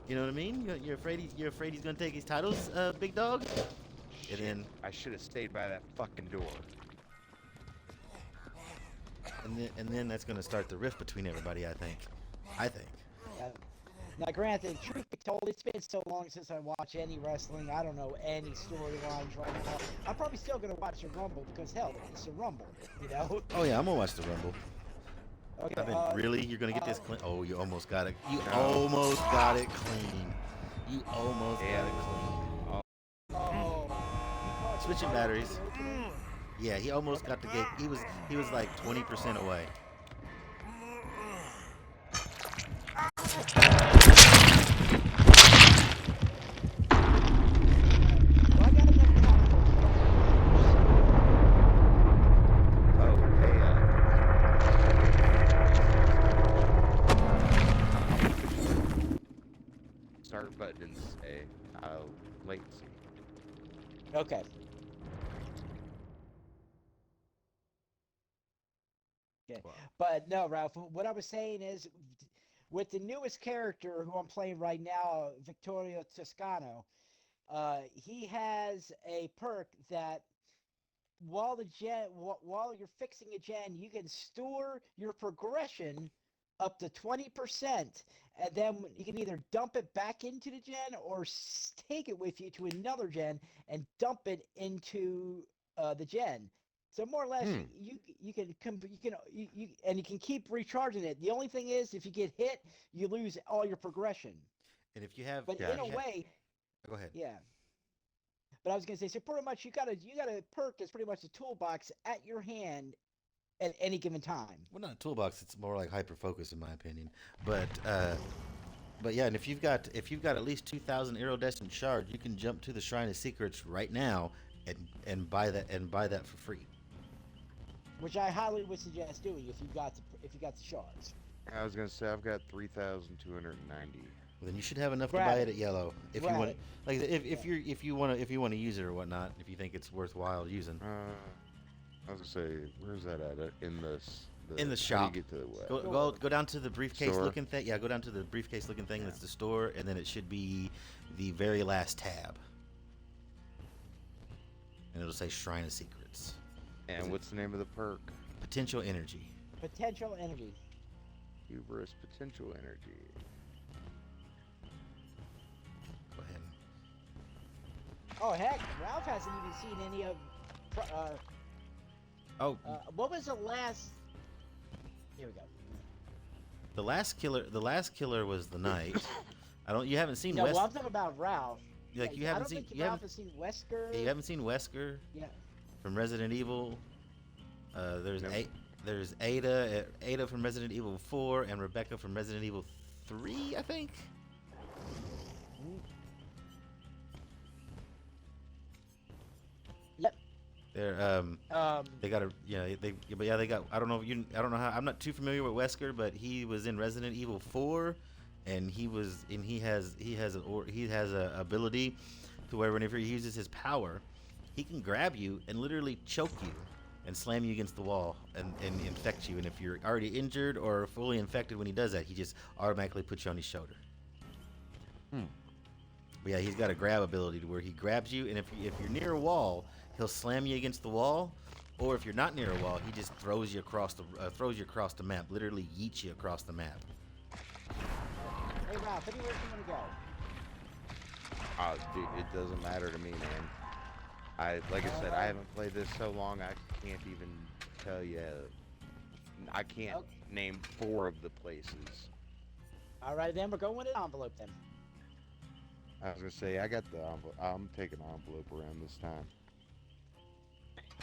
You know what I mean? You're afraid he's gonna take his titles, big dog. And Shit, then I should have stayed by that fucking door. and then that's gonna start the rift between everybody. I think. Uh, Now, granted, truth be told, it's been so long since I watched any wrestling. I don't know any storylines right now. I'm probably still gonna watch the Rumble because hell, it's a Rumble, you know. Oh yeah, I'm gonna watch the Rumble. Okay. I mean, really, you're gonna get this clean? Oh, you almost got it. You No. almost got it clean. You almost Yeah, got it clean. Oh. Switching batteries. Yeah, he almost got the gate. He was like 20% away. Well, I gotta make time for Oh, start buttons say latency. Okay. Okay. But no, Ralph, what I was saying is with the newest character who I'm playing right now, Victorio Toscano, he has a perk that while you're fixing a gen, you can store your progression up to 20%, and then you can either dump it back into the gen or take it with you to another gen and dump it into the gen. So more or less, you can keep recharging it. The only thing is, if you get hit, you lose all your progression. And if you have, But Yeah. in a way, go ahead. yeah. But I was gonna say, so pretty much you got a perk that's pretty much a toolbox at your hand at any given time. Well, not a toolbox. It's more like hyper focus, in my opinion. But yeah, and if you've got at least 2,000 iridescent shards, you can jump to the Shrine of Secrets right now and buy that for free. Which I highly would suggest doing if you got the shards. I was gonna say I've got 3,290. Well, then you should have enough Grab to buy it. it at Yellow if Grab you want. it. Like if you want to use it or whatnot, if you think it's worthwhile using. I was gonna say, where's that at? In the In the how shop. do you get to the web? Go down to the briefcase Store? looking thing. Yeah, go down to the briefcase looking thing. Yeah. That's the store, and then it should be the very last tab, and it'll say Shrine of Secrets. And what's the name of the perk? Potential energy. Potential energy. Hubris potential energy. Go ahead. Oh heck, Ralph hasn't even seen any of. Oh, What was the last? Here we go. the last killer was the knight. You haven't seen No, West. well, I'm talking about Ralph. Like you I haven't don't seen think Ralph has seen Wesker. you haven't seen Wesker Yeah. from Resident Evil. There's Nope. there's Ada from Resident Evil 4 and Rebecca from Resident Evil 3, I think. Yep. They're they got they got I don't know how I'm not too familiar with Wesker, but he was in Resident Evil 4 and he has a ability to where whenever he uses his power, he can grab you and literally choke you and slam you against the wall and infect you, and if you're already injured or fully infected when he does that, he just automatically puts you on his shoulder. But yeah, he's got a grab ability to where he grabs you, and if you're near a wall, he'll slam you against the wall, or if you're not near a wall, he just throws you across the map, literally yeets you across the map. Hey Ralph, anywhere you want to go? Dude, it doesn't matter to me, man. Like I said, I haven't played this so long, I can't even tell you. I can't name 4 of the places. All right, then we're going with an envelope then. I was gonna say, I got the envelope. I'm taking an envelope around this time.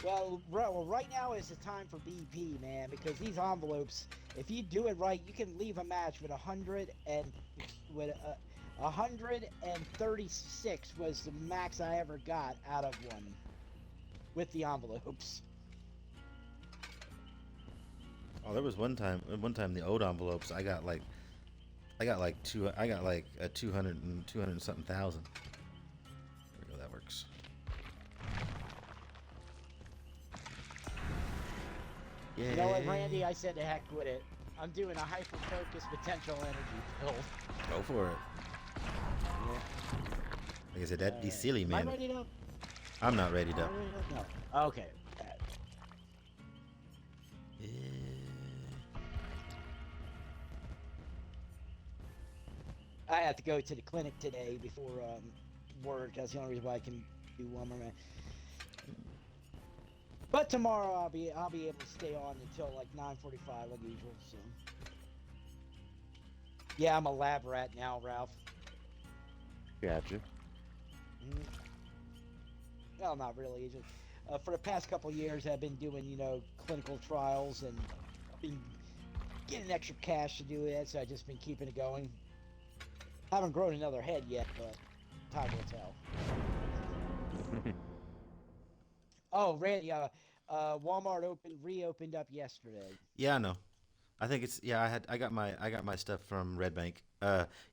Well, right now is the time for BP, man, because these envelopes, if you do it right, you can leave a match with 136 was the max I ever got out of one with the envelopes. Oh, there was one time the old envelopes I got like a 200 and something thousand. There we go, that works. Yeah. You know what, Randy? I said to heck with it. I'm doing a hyper-focus potential energy build. Go for it. Like I said, that'd be silly, Am I man. ready now? I'm not ready to. No. Okay. Yeah. I have to go to the clinic today before work. That's the only reason why I can do one more minute. But tomorrow I'll be able to stay on until like 9:45 like usual. So yeah, I'm a lab rat now, Ralph. Gotcha. Well, not really. It's just, for the past couple years, I've been doing clinical trials and been getting extra cash to do it. So I've just been keeping it going. Haven't grown another head yet, but time will tell. Oh, Randy, Walmart reopened up yesterday. Yeah, I know. I think it's I got my stuff from Red Bank.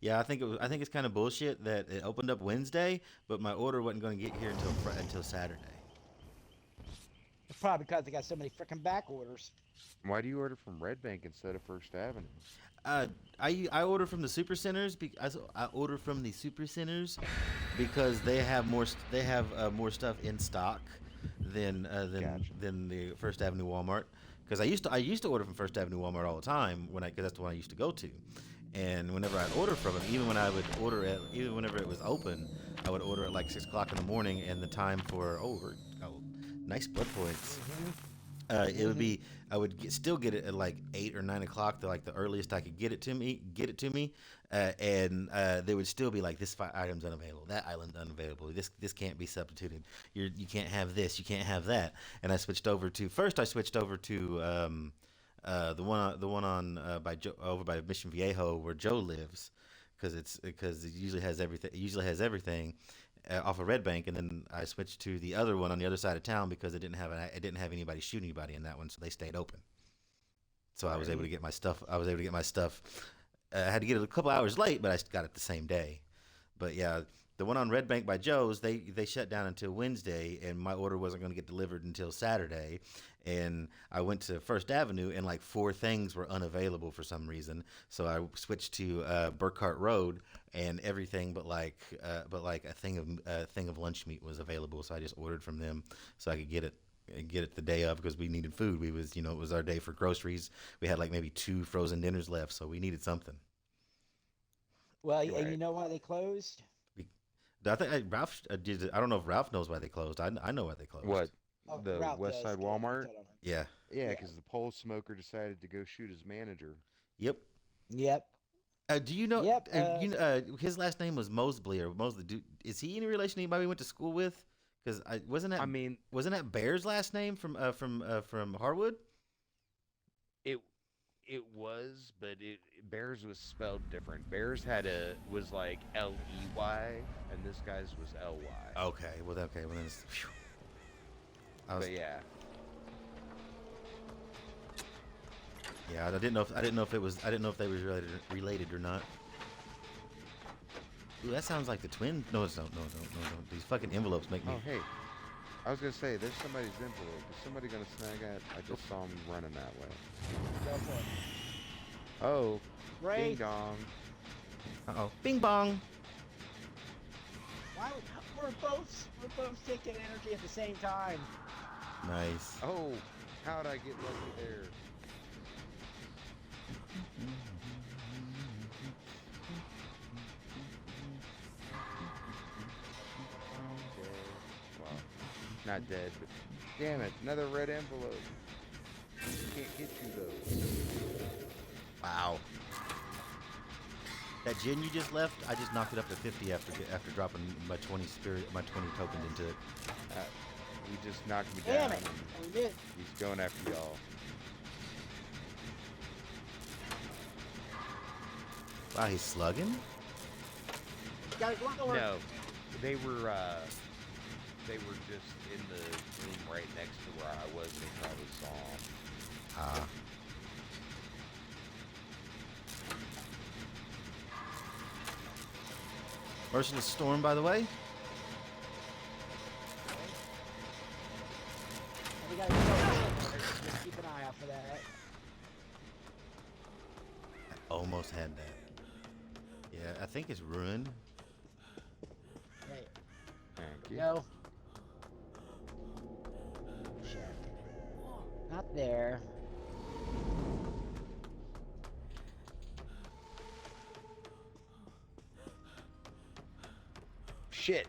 Yeah, I think it's kind of bullshit that it opened up Wednesday, but my order wasn't going to get here until Saturday. It's probably because they got so many freaking back orders. Why do you order from Red Bank instead of First Avenue? I order from the super centers. I order from the super centers because they have more stuff in stock than the First Avenue Walmart. Because I used to order from First Avenue Walmart all the time because that's the one I used to go to. And whenever I'd order from them, even whenever it was open, I would order at like 6 o'clock in the morning, and the time for nice blood points. It would be I would still get it at like 8 or 9 o'clock, the earliest I could get it to me, and they would still be like, this item's unavailable, that item's unavailable, this can't be substituted, you can't have this, you can't have that. And I switched over to the one on over by Mission Viejo where Joe lives, because it usually has everything. Off of Red Bank, and then I switched to the other one on the other side of town because it didn't have anybody shoot anybody in that one, so they stayed open. So I was able to get my stuff. I had to get it a couple hours late, but I got it the same day. But yeah, the one on Red Bank by Joe's, they shut down until Wednesday, and my order wasn't going to get delivered until Saturday. And I went to First Avenue, and like 4 things were unavailable for some reason. So I switched to Burkhart Road, and everything but like a thing of lunch meat was available. So I just ordered from them so I could get it the day of, because we needed food. It was our day for groceries. We had like maybe 2 frozen dinners left, so we needed something. Well, Right. and you know why they closed? I think Ralph did. I don't know if Ralph knows why they closed. I know why they closed. What? Oh, The Ralph West does, Side yeah, Walmart? I don't know. Yeah. Yeah, Yeah. because the pole smoker decided to go shoot his manager. Yep. Yep. Do you know? Yep, his last name was Mosley or Mosley. Is he any relation to anybody we went to school with? Because wasn't that Bear's last name from Harwood? It was, but Bears was spelled different. Bears was like Ley, and this guy's was Ly. Okay. Well, then it's. Phew. But yeah. Yeah, I didn't know if they were related or not. Ooh, that sounds like the twin. No, it's no. These fucking envelopes make me. Oh, hey. I was gonna say, there's somebody's envelope. Is somebody gonna snag it? I just saw him running that way. Go for it. Oh, Ray. ding dong. Uh-oh. Bing bong. Why we're both taking energy at the same time. Nice. Oh, how'd I get lucky there? Dead. Well, not dead, but damn it, another red envelope. Can't get you though. Wow. That gin you just left, I just knocked it up to 50 after dropping my 20 tokens into it. He just knocked me Damn down. it. And We did. he's going after y'all. Wow, he's slugging? Guys, lower. No, they were just in the room right next to where I was. They probably saw him. Ah. Merciless Storm, by the way. We gotta go. Just keep an eye out for that. Yeah, I think it's ruined. Hey, Thank you. no. Check. Not there. Shit.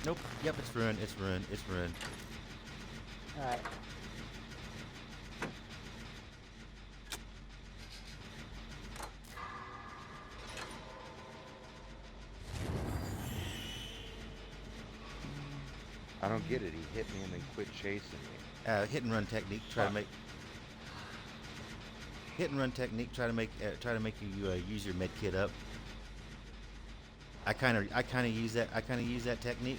Nope. Yep, it's ruined. It's ruined. It's ruined. Alright. I don't get it. He hit me and then quit chasing me. Hit and run technique. Try to Fuck. make. Hit and run technique. Try to make you use your med kit up. I kind of use that technique.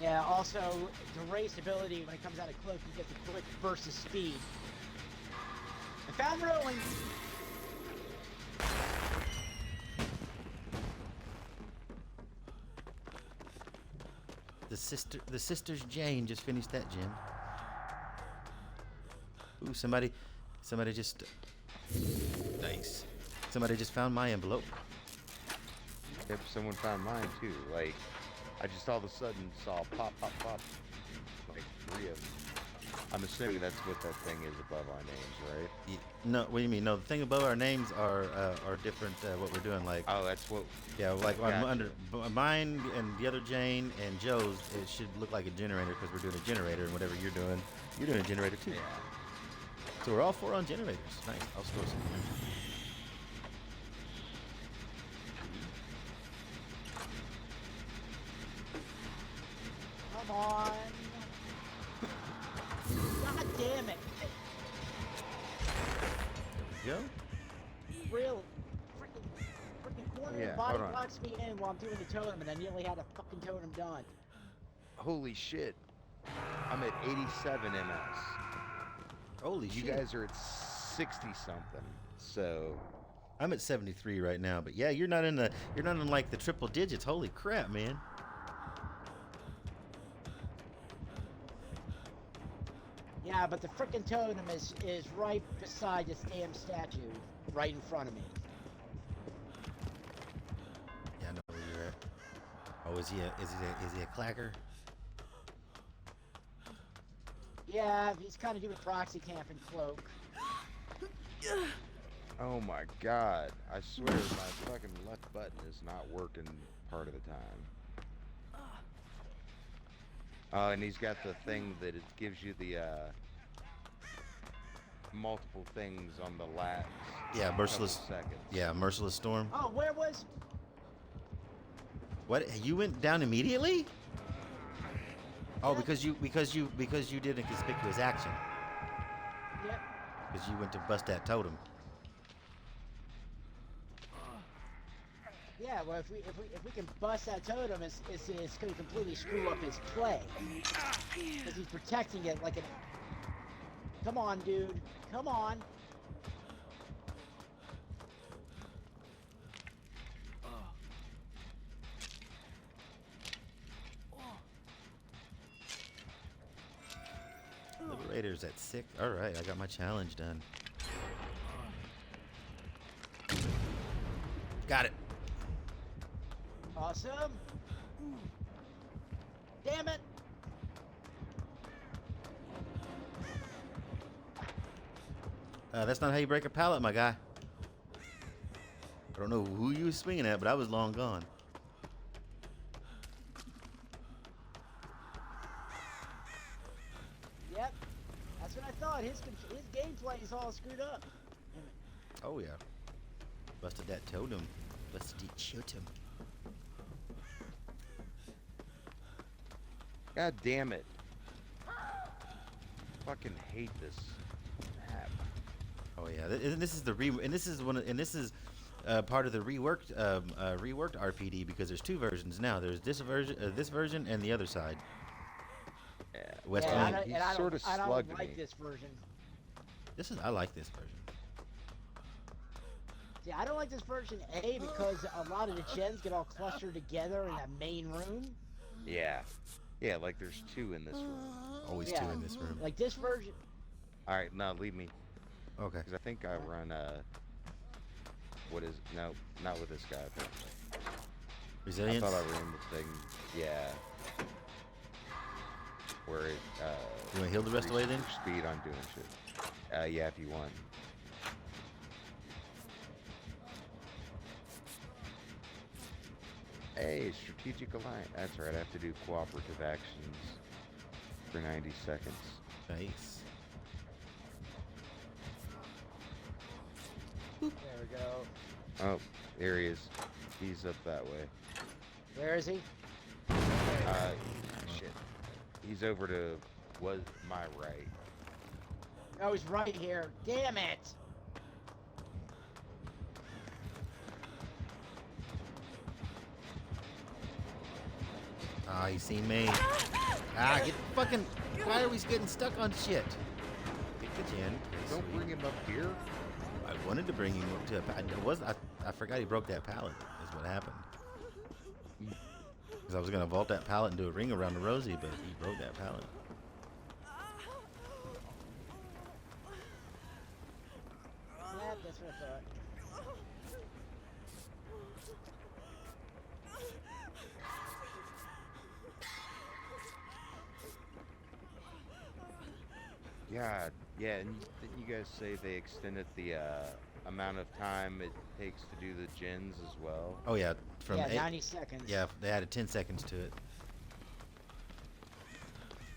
Yeah, also, the race ability, when it comes out of cloak, you get the quick burst of speed. I found Rowan! The sisters Jane just finished that gen. Ooh, somebody just. Nice. Somebody just found my envelope. Yep, someone found mine too. Like, I just all of a sudden saw pop, pop, pop. Like 3 of them. I'm assuming that's what that thing is above our names, right? No, what do you mean? No, the thing above our names are different. What we're doing, like Oh, that's what. yeah, like Gotcha. under mine and the other Jane and Joe's, it should look like a generator because we're doing a generator, and whatever you're doing a generator too. So we're all 4 on generators. Nice. I'll store some. Come on! God damn it! There we go. Really? Freaking corner Yeah, body hold on. locks me in while I'm doing the totem, and I nearly had a fucking totem done. Holy shit. I'm at 87 MS. Holy You shit. guys are at 60 something. So, I'm at 73 right now, but yeah, you're not in like the triple digits. Holy crap, man. Yeah, but the frickin' totem is right beside this damn statue, right in front of me. Yeah, I know where you're at. Oh, is he a clacker? Yeah, he's kind of doing proxy camp in cloak. oh my god. I swear my fucking left button is not working part of the time. Oh, and he's got the thing that it gives you the multiple things on the last Yeah, merciless. couple seconds. Yeah, merciless storm. Oh, where was? What? You went down immediately? Oh, Yeah. because you did a conspicuous action. Yep. Because you went to bust that totem. Yeah. Well, if we can bust that totem, it's going to completely screw up his play. Because he's protecting it like an. Come on, dude. Come on. Liberator's at 6. All right, I got my challenge done. Got it. Awesome. Damn it. That's not how you break a pallet, my guy. I don't know who you was swinging at, but I was long gone. Yep. That's what I thought. His gameplay is all screwed up. Oh yeah. Busted that totem. Busted the totem. God damn it. Fucking hate this map. Oh yeah. And this is the part of the reworked RPD because there's 2 versions now. There's this version and the other side. Yeah. West Yeah, End. He's I don't sorta slugged like me. this version. I like this version. See, I don't like this version, A, because a lot of the gens get all clustered together in that main room. Yeah. Yeah, like there's 2 in this room. Always Yeah. two in this room. Like this version. All right, no, leave me, Okay. because I think I run what is no, not with this guy. Apparently. I Resilience. thought I ran the thing. Yeah. Where it You want to heal the rest of the way then? increases your speed on doing shit. Yeah, if you want. Hey, strategic alliance. That's right. I have to do cooperative actions for 90 seconds. Nice. There we go. Oh, there he is. He's up that way. Where is he? Shit. He's over to my right. Oh, he's right here. Damn it! Ah, you seen me. Ah, get fucking. Why are we getting stuck on shit? Get the gen. Don't bring him up here. I wanted to bring him up to. I forgot he broke that pallet. Is what happened. Because I was gonna vault that pallet and do a ring around the Rosie, but he broke that pallet. Yeah, that's what I thought. Yeah, yeah, and didn't you guys say they extended the amount of time it takes to do the gens as well? Oh yeah, from Yeah, 8 90 seconds. Yeah, they added 10 seconds to it.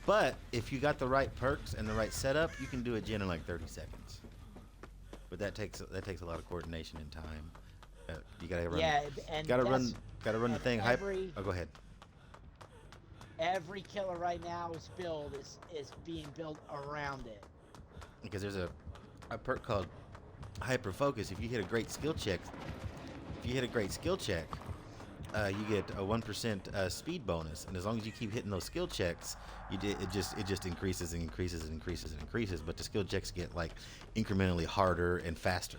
But if you got the right perks and the right setup, you can do a gen in like 30 seconds. But that takes a lot of coordination and time. You gotta run. Yeah, and Gotta that's- run the and thing. every- Oh, go ahead. Every killer right now is being built around it. Because there's a perk called Hyper Focus. If you hit a great skill check, you get a 1% speed bonus, and as long as you keep hitting those skill checks, it just increases and increases and increases and increases. But the skill checks get like incrementally harder and faster.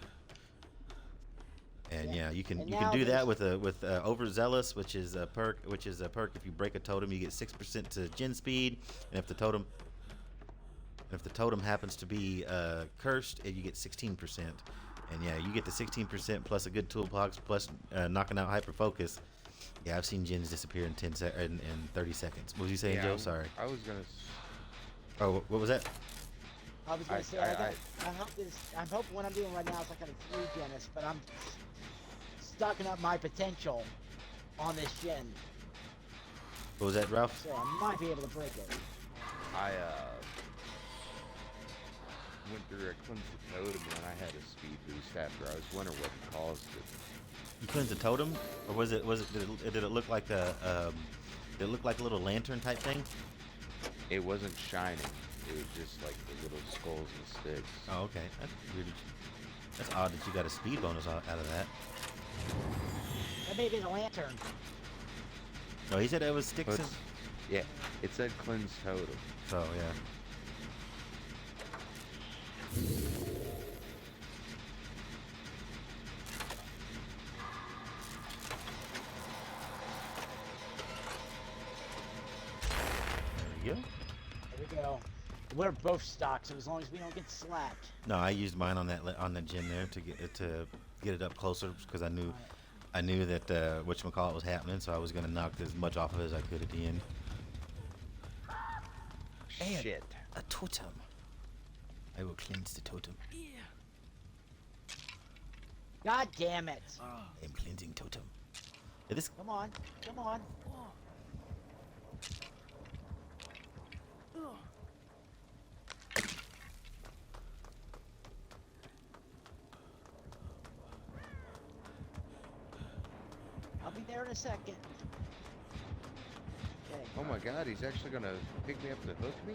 And yeah, you can now do that there's- with Overzealous, which is a perk. If you break a totem, you get 6% to gen speed, and if the totem happens to be cursed, you get 16%. And yeah, you get the 16% plus a good toolbox plus knocking out Hyper Focus. Yeah, I've seen gens disappear in 30 seconds. What was you saying, Yeah, Joe? Sorry. I was gonna. Oh, what was that? I was gonna say, I- I'm hoping what I'm doing right now is like a 3 genist, but I'm stocking up my potential on this gen, What was that, Ralph? so I might be able to break it. I went through a cleanse the totem and I had a speed boost after. I was wondering what caused it. You cleansed the totem, or did it look like a little lantern type thing? It wasn't shining. It was just like the little skulls and sticks. Oh, okay. That's odd that you got a speed bonus out of that. That may be the lantern. No, he said it was sticks. But yeah, it said cleanse totem. So yeah. There we go. There we go. We're both stocked, so as long as we don't get slapped. No, I used mine on that gen there to get it up closer because I knew that whatchamacallit was happening, so I was gonna knock as much off of it as I could at the end. And Shit. a totem. I will cleanse the totem. God damn it! I am cleansing totem. Yeah, this Come on, come on. I'll be there in a second. Okay. Oh my god, he's actually gonna pick me up to hook me?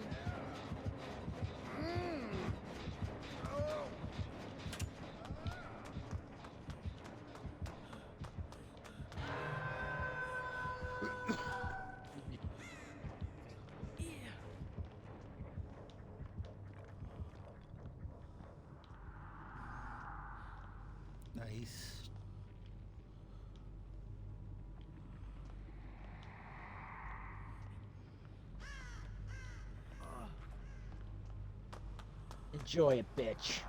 nice. Enjoy it, bitch.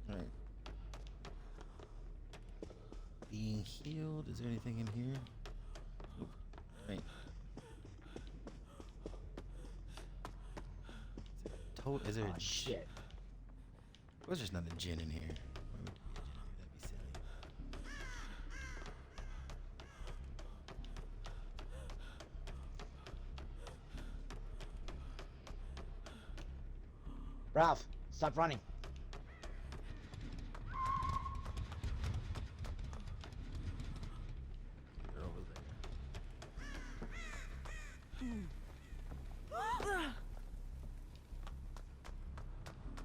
Alright. Being healed. Is there anything in here? Nope. Right. Is there Oh a shit. Where's there's not a gin in here? Why would there be a gin in here? That'd be silly. Ralph, stop running. They're over there.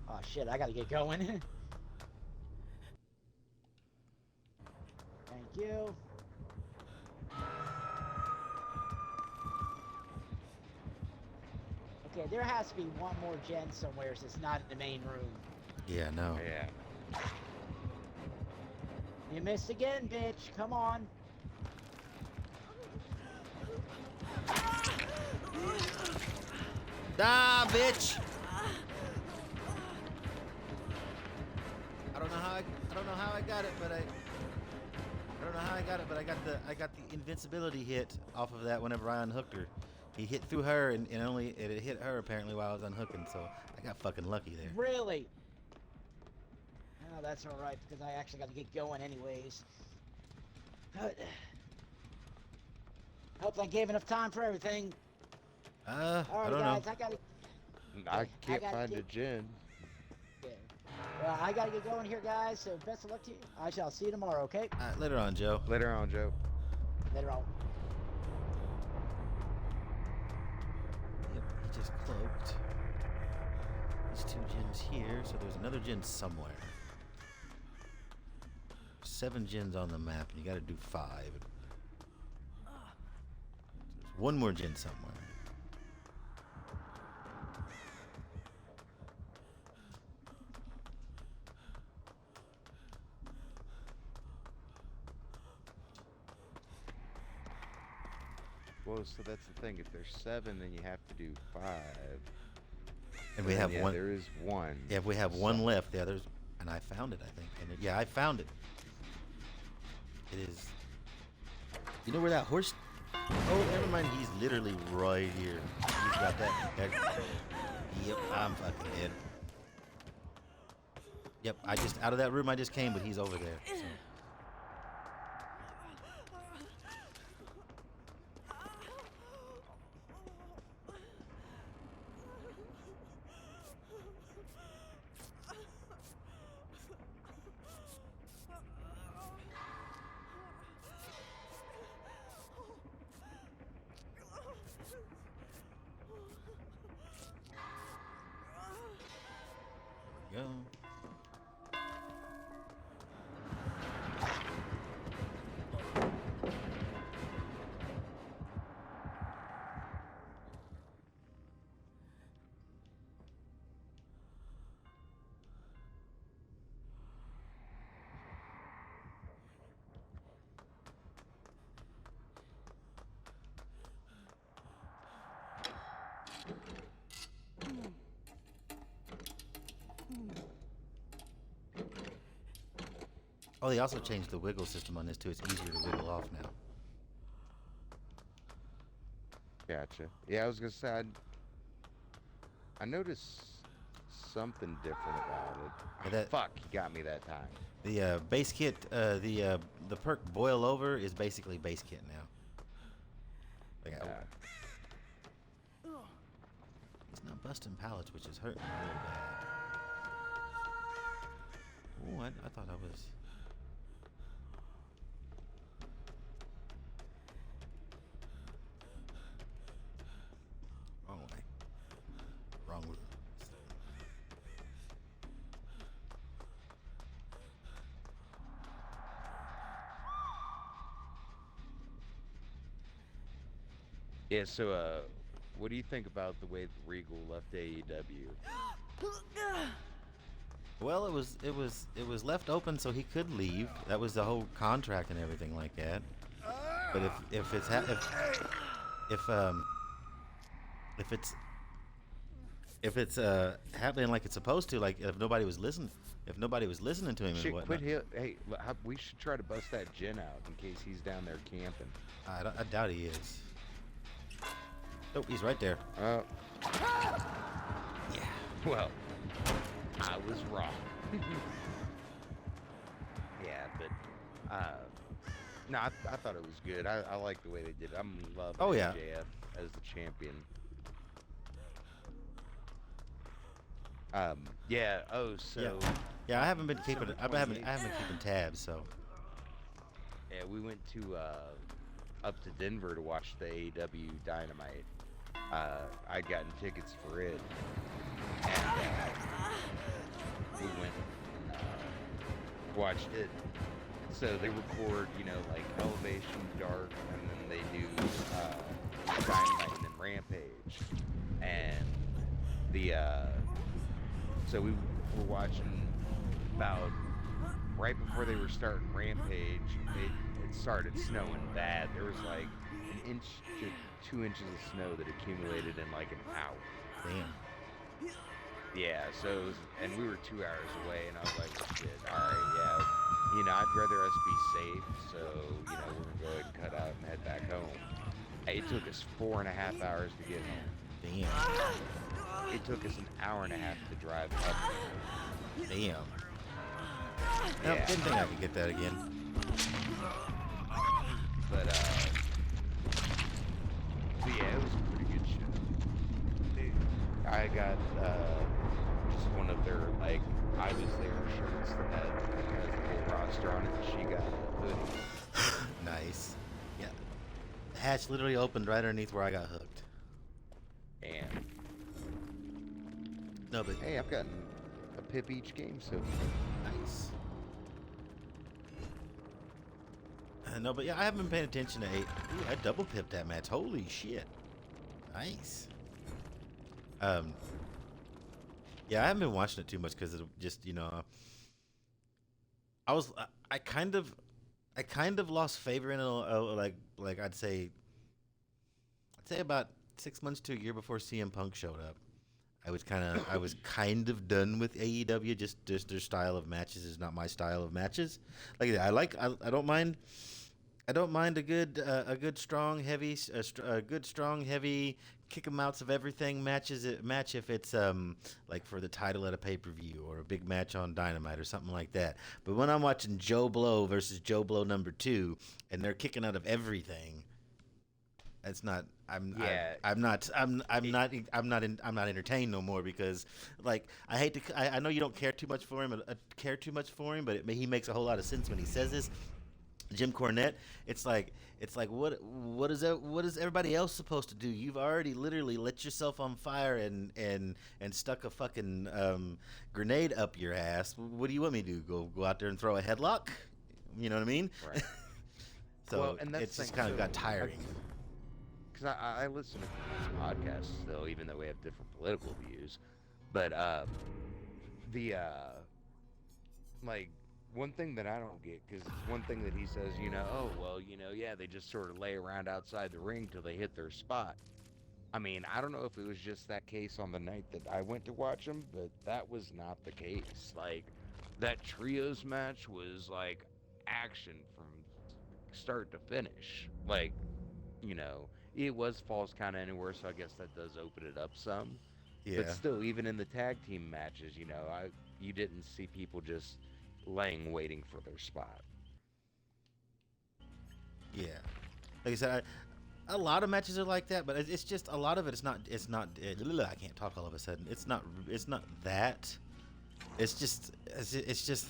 Oh shit, I gotta get going. Thank you. Okay, there has to be one more gen somewhere so it's not in the main room. Yeah, no. Yeah. You missed again, bitch. Come on. Ah, bitch! I don't know how I got it, but I don't know how I got it, but I got the invincibility hit off of that whenever I unhooked her. He hit through her and it hit her apparently while I was unhooking, so I got fucking lucky there. Really? Oh, that's alright, because I actually got to get going anyways. Hope I gave enough time for everything. I Alright, don't guys, know. I gotta. I can't gotta find a get- gin. Yeah. Well, I gotta get going here, guys. So best of luck to you. I shall see you tomorrow. Okay? Later on, Joe. Later on, Joe. Later on. Yep, he just cloaked. These 2 gens here, so there's another gen somewhere. 7 gens on the map, and you gotta do 5. There's one more gen somewhere. Well, so that's the thing. If there's 7, then you have to do 5. And we then, have yeah, one. There is 1. Yeah, we have one So- left. Yeah, there's, and I found it, I think. And yeah, I found it. It is. You know where that horse? Oh, never mind. He's literally right here. He's got that. Yep, I'm fucking dead. Yep, I just out of that room I just came, but he's over there. So. There we go. Oh, they also changed the wiggle system on this too. It's easier to wiggle off now. Gotcha. Yeah, I was gonna say I noticed something different about it. Yeah, that- Fuck, he got me that time. The base kit, the perk boil over is basically base kit now. Like, Yeah. he's not busting pallets, which is hurting real bad. Oh, I thought I was. Wrong way. Wrong route. Yeah, so what do you think about the way that Regal left AEW? Well, it was left open so he could leave. That was the whole contract and everything like that. But if it's if it's happening like it's supposed to, like if nobody was listening to him and Shit, whatnot, Hey, we should try to bust that Jin out in case he's down there camping. I doubt he is. Oh, he's right there. Yeah. Well, I was wrong. Yeah, but no, I thought it was good. I like the way they did it. I'm loving Oh, yeah. MJF as the champion. Yeah. Oh, so Yeah, I haven't been keeping. December I haven't 28th. been keeping tabs. So yeah, we went to up to Denver to watch the AEW Dynamite. I'd gotten tickets for it, and we went and watched it. So they record, like Elevation, Dark, and then they do Dynamite and then Rampage. And so we were watching about right before they were starting Rampage. It started snowing bad. There was like an inch to 2 inches of snow that accumulated in like an hour. damn. Yeah, so it was, and we were 2 hours away, and I was like, shit, alright, yeah. I'd rather us be safe, so, we're gonna go ahead and cut out and head back home. It took us 4.5 hours to get home. Damn. It took us an hour and a half to drive up. Damn. Nope, Yeah. didn't think I could get that again. But, so yeah, it was a pretty good show. Dude, I got, just one of their, like, I was there shirts that has the whole roster on it. She got a hoodie. Nice. Yeah. The hatch literally opened right underneath where I got hooked. And, No, but hey, I've gotten a pip each game so far. nice. No, but yeah, I haven't been paying attention to 8. Ooh, I double pipped that match. Holy shit. Nice. Yeah, I haven't been watching it too much because it just, I kind of lost favor in it, like I'd say about 6 months to a year before CM Punk showed up. I was kind of done with AEW. Just their style of matches is not my style of matches. Like I don't mind a good strong heavy kick 'em outs of everything match if it's like for the title at a pay-per-view or a big match on Dynamite or something like that. But when I'm watching Joe Blow versus Joe Blow number 2 and they're kicking out of everything, that's not I'm not entertained no more because like I know you don't care too much for him but he makes a whole lot of sense when he says this. Jim Cornette, it's like what is everybody else supposed to do? You've already literally lit yourself on fire and stuck a fucking grenade up your ass. What do you want me to do? Go out there and throw a headlock? You know what I mean? Right. So Well, and that's it's the just thing, kind of so got tiring. Because I listen to podcasts still, even though we have different political views. But like one thing that I don't get, because it's one thing that he says, yeah, they just sort of lay around outside the ring till they hit their spot. I mean, I don't know if it was just that case on the night that I went to watch them, but that was not the case. Like, that trios match was like action from start to finish. Like, it was Falls Count Anywhere, so I guess that does open it up some. Yeah. But still, even in the tag team matches, you didn't see people just laying waiting for their spot. Yeah, like I said, a lot of matches are like that, but it's just a lot of it. I can't talk all of a sudden. It's not that. It's just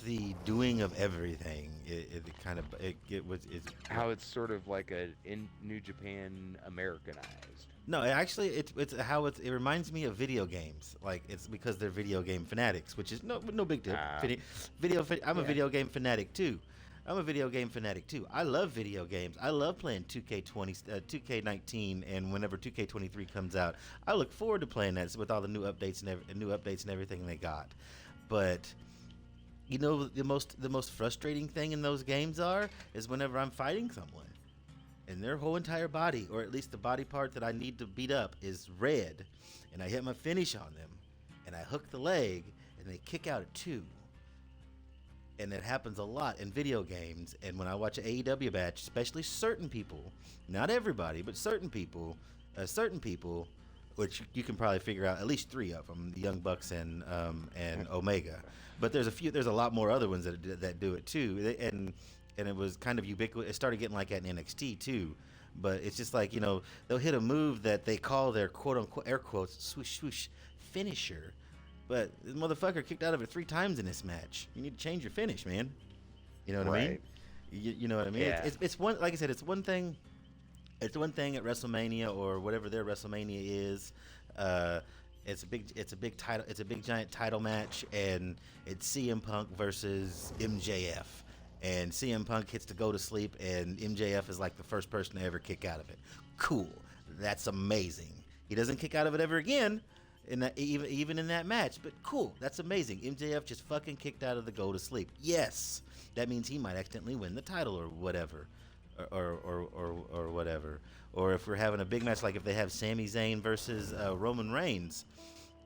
the doing of everything. How it's sort of like in New Japan Americanized. No, actually, it's how it reminds me of video games. Like it's because they're video game fanatics, which is no big deal. I'm a video game fanatic too. I love video games. I love playing 2K19, and whenever 2K23 comes out, I look forward to playing that with all the new updates and everything they got. But You know the most frustrating thing in those games is whenever I'm fighting someone and their whole entire body, or at least the body part that I need to beat up, is red, and I hit my finish on them, and I hook the leg, and they kick out at 2. And it happens a lot in video games. And when I watch an AEW match, especially certain people, not everybody, but certain people, which you can probably figure out at least 3 of them, the Young Bucks and Omega. But there's a lot more other ones that do it too. And it was kind of ubiquitous. It started getting like that in NXT too. But it's just like, they'll hit a move that they call their quote unquote air quotes swoosh swoosh finisher. But this motherfucker kicked out of it 3 times in this match. You need to change your finish, man. You know what I mean? You know what I mean? Yeah. It's one, like I said, it's one thing. It's one thing at WrestleMania or whatever their WrestleMania is. It's a big title. It's a big giant title match, and it's CM Punk versus MJF. And CM Punk gets to go to sleep, and MJF is like the first person to ever kick out of it. Cool. That's amazing. He doesn't kick out of it ever again. Even in that match, but cool, that's amazing. MJF just fucking kicked out of the go to sleep. Yes, that means he might accidentally win the title or whatever, or whatever. Or if we're having a big match, like if they have Sami Zayn versus Roman Reigns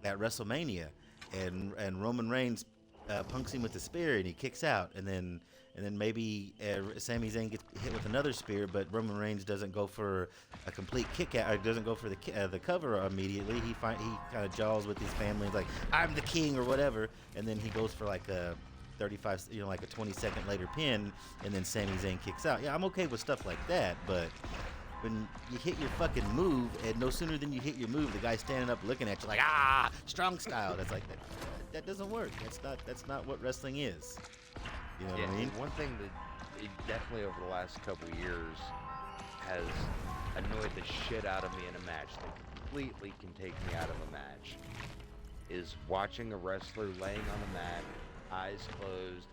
at WrestleMania, and Roman Reigns punks him with the spear and he kicks out, and then maybe Sami Zayn gets hit with another spear, but Roman Reigns doesn't go for a complete kick out, or doesn't go for the cover immediately. He kind of jaws with his family, and like, I'm the king or whatever, and then he goes for like a 35, like a 20-second later pin, and then Sami Zayn kicks out. Yeah, I'm okay with stuff like that, but when you hit your fucking move, and no sooner than you hit your move, the guy's standing up looking at you like, strong style. That's like that doesn't work. That's not what wrestling is. You know what I mean? One thing that definitely over the last couple years has annoyed the shit out of me in a match, that completely can take me out of a match, is watching a wrestler laying on a mat, eyes closed,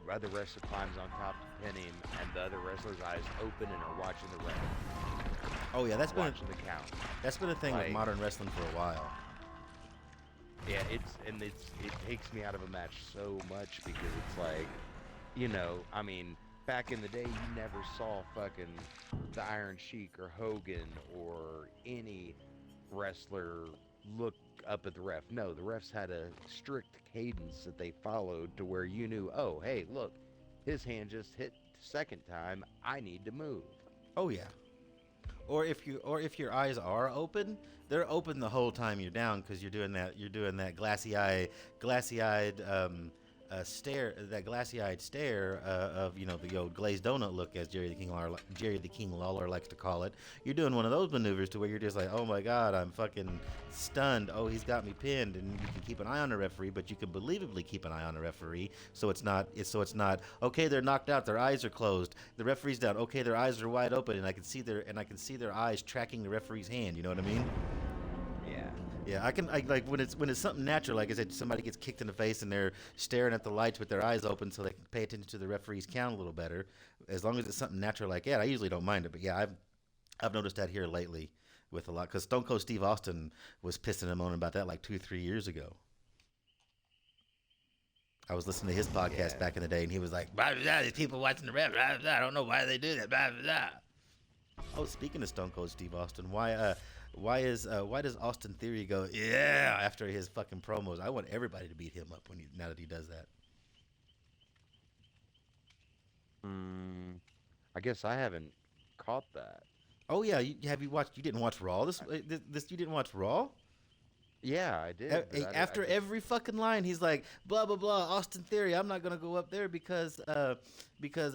other wrestler climbs on top to pin him, and the other wrestler's eyes open and are watching the ref. Oh yeah, that's watching the count. That's been a thing with modern wrestling for a while. Yeah, it takes me out of a match so much, because it's like, I mean, back in the day, you never saw fucking the Iron Sheik or Hogan or any wrestler look up at the ref. No, the refs had a strict cadence that they followed to where you knew, oh, hey, look, his hand just hit the second time, I need to move. Oh yeah. Or if your eyes are open, they're open the whole time you're down, because you're doing that glassy-eyed stare of the old glazed donut look, as Jerry the King Lawler likes to call it. You're doing one of those maneuvers to where you're just like, oh my god, I'm fucking stunned. Oh, he's got me pinned, and you can keep an eye on the referee, but you can believably keep an eye on the referee. So it's not okay, they're knocked out, their eyes are closed, the referee's down. Okay, their eyes are wide open, and I can see their eyes tracking the referee's hand. You know what I mean? Yeah, I like when it's something natural, like I said, somebody gets kicked in the face and they're staring at the lights with their eyes open so they can pay attention to the referee's count a little better. As long as it's something natural like that, I usually don't mind it. But yeah, I've noticed that here lately with a lot, because Stone Cold Steve Austin was pissing and moaning about that like 2-3 years ago. I was listening to his podcast back in the day, and he was like, blah, blah, blah, these people watching the ref, blah, blah, I don't know why they do that, blah, blah, blah. Oh, speaking of Stone Cold Steve Austin, why does Austin Theory go, yeah, after his fucking promos? I want everybody to beat him up now that he does that. I guess I haven't caught that. Oh yeah, you didn't watch Raw? You didn't watch Raw? Yeah, I did. After every fucking line, he's like, blah blah blah. Austin Theory, I'm not gonna go up there because I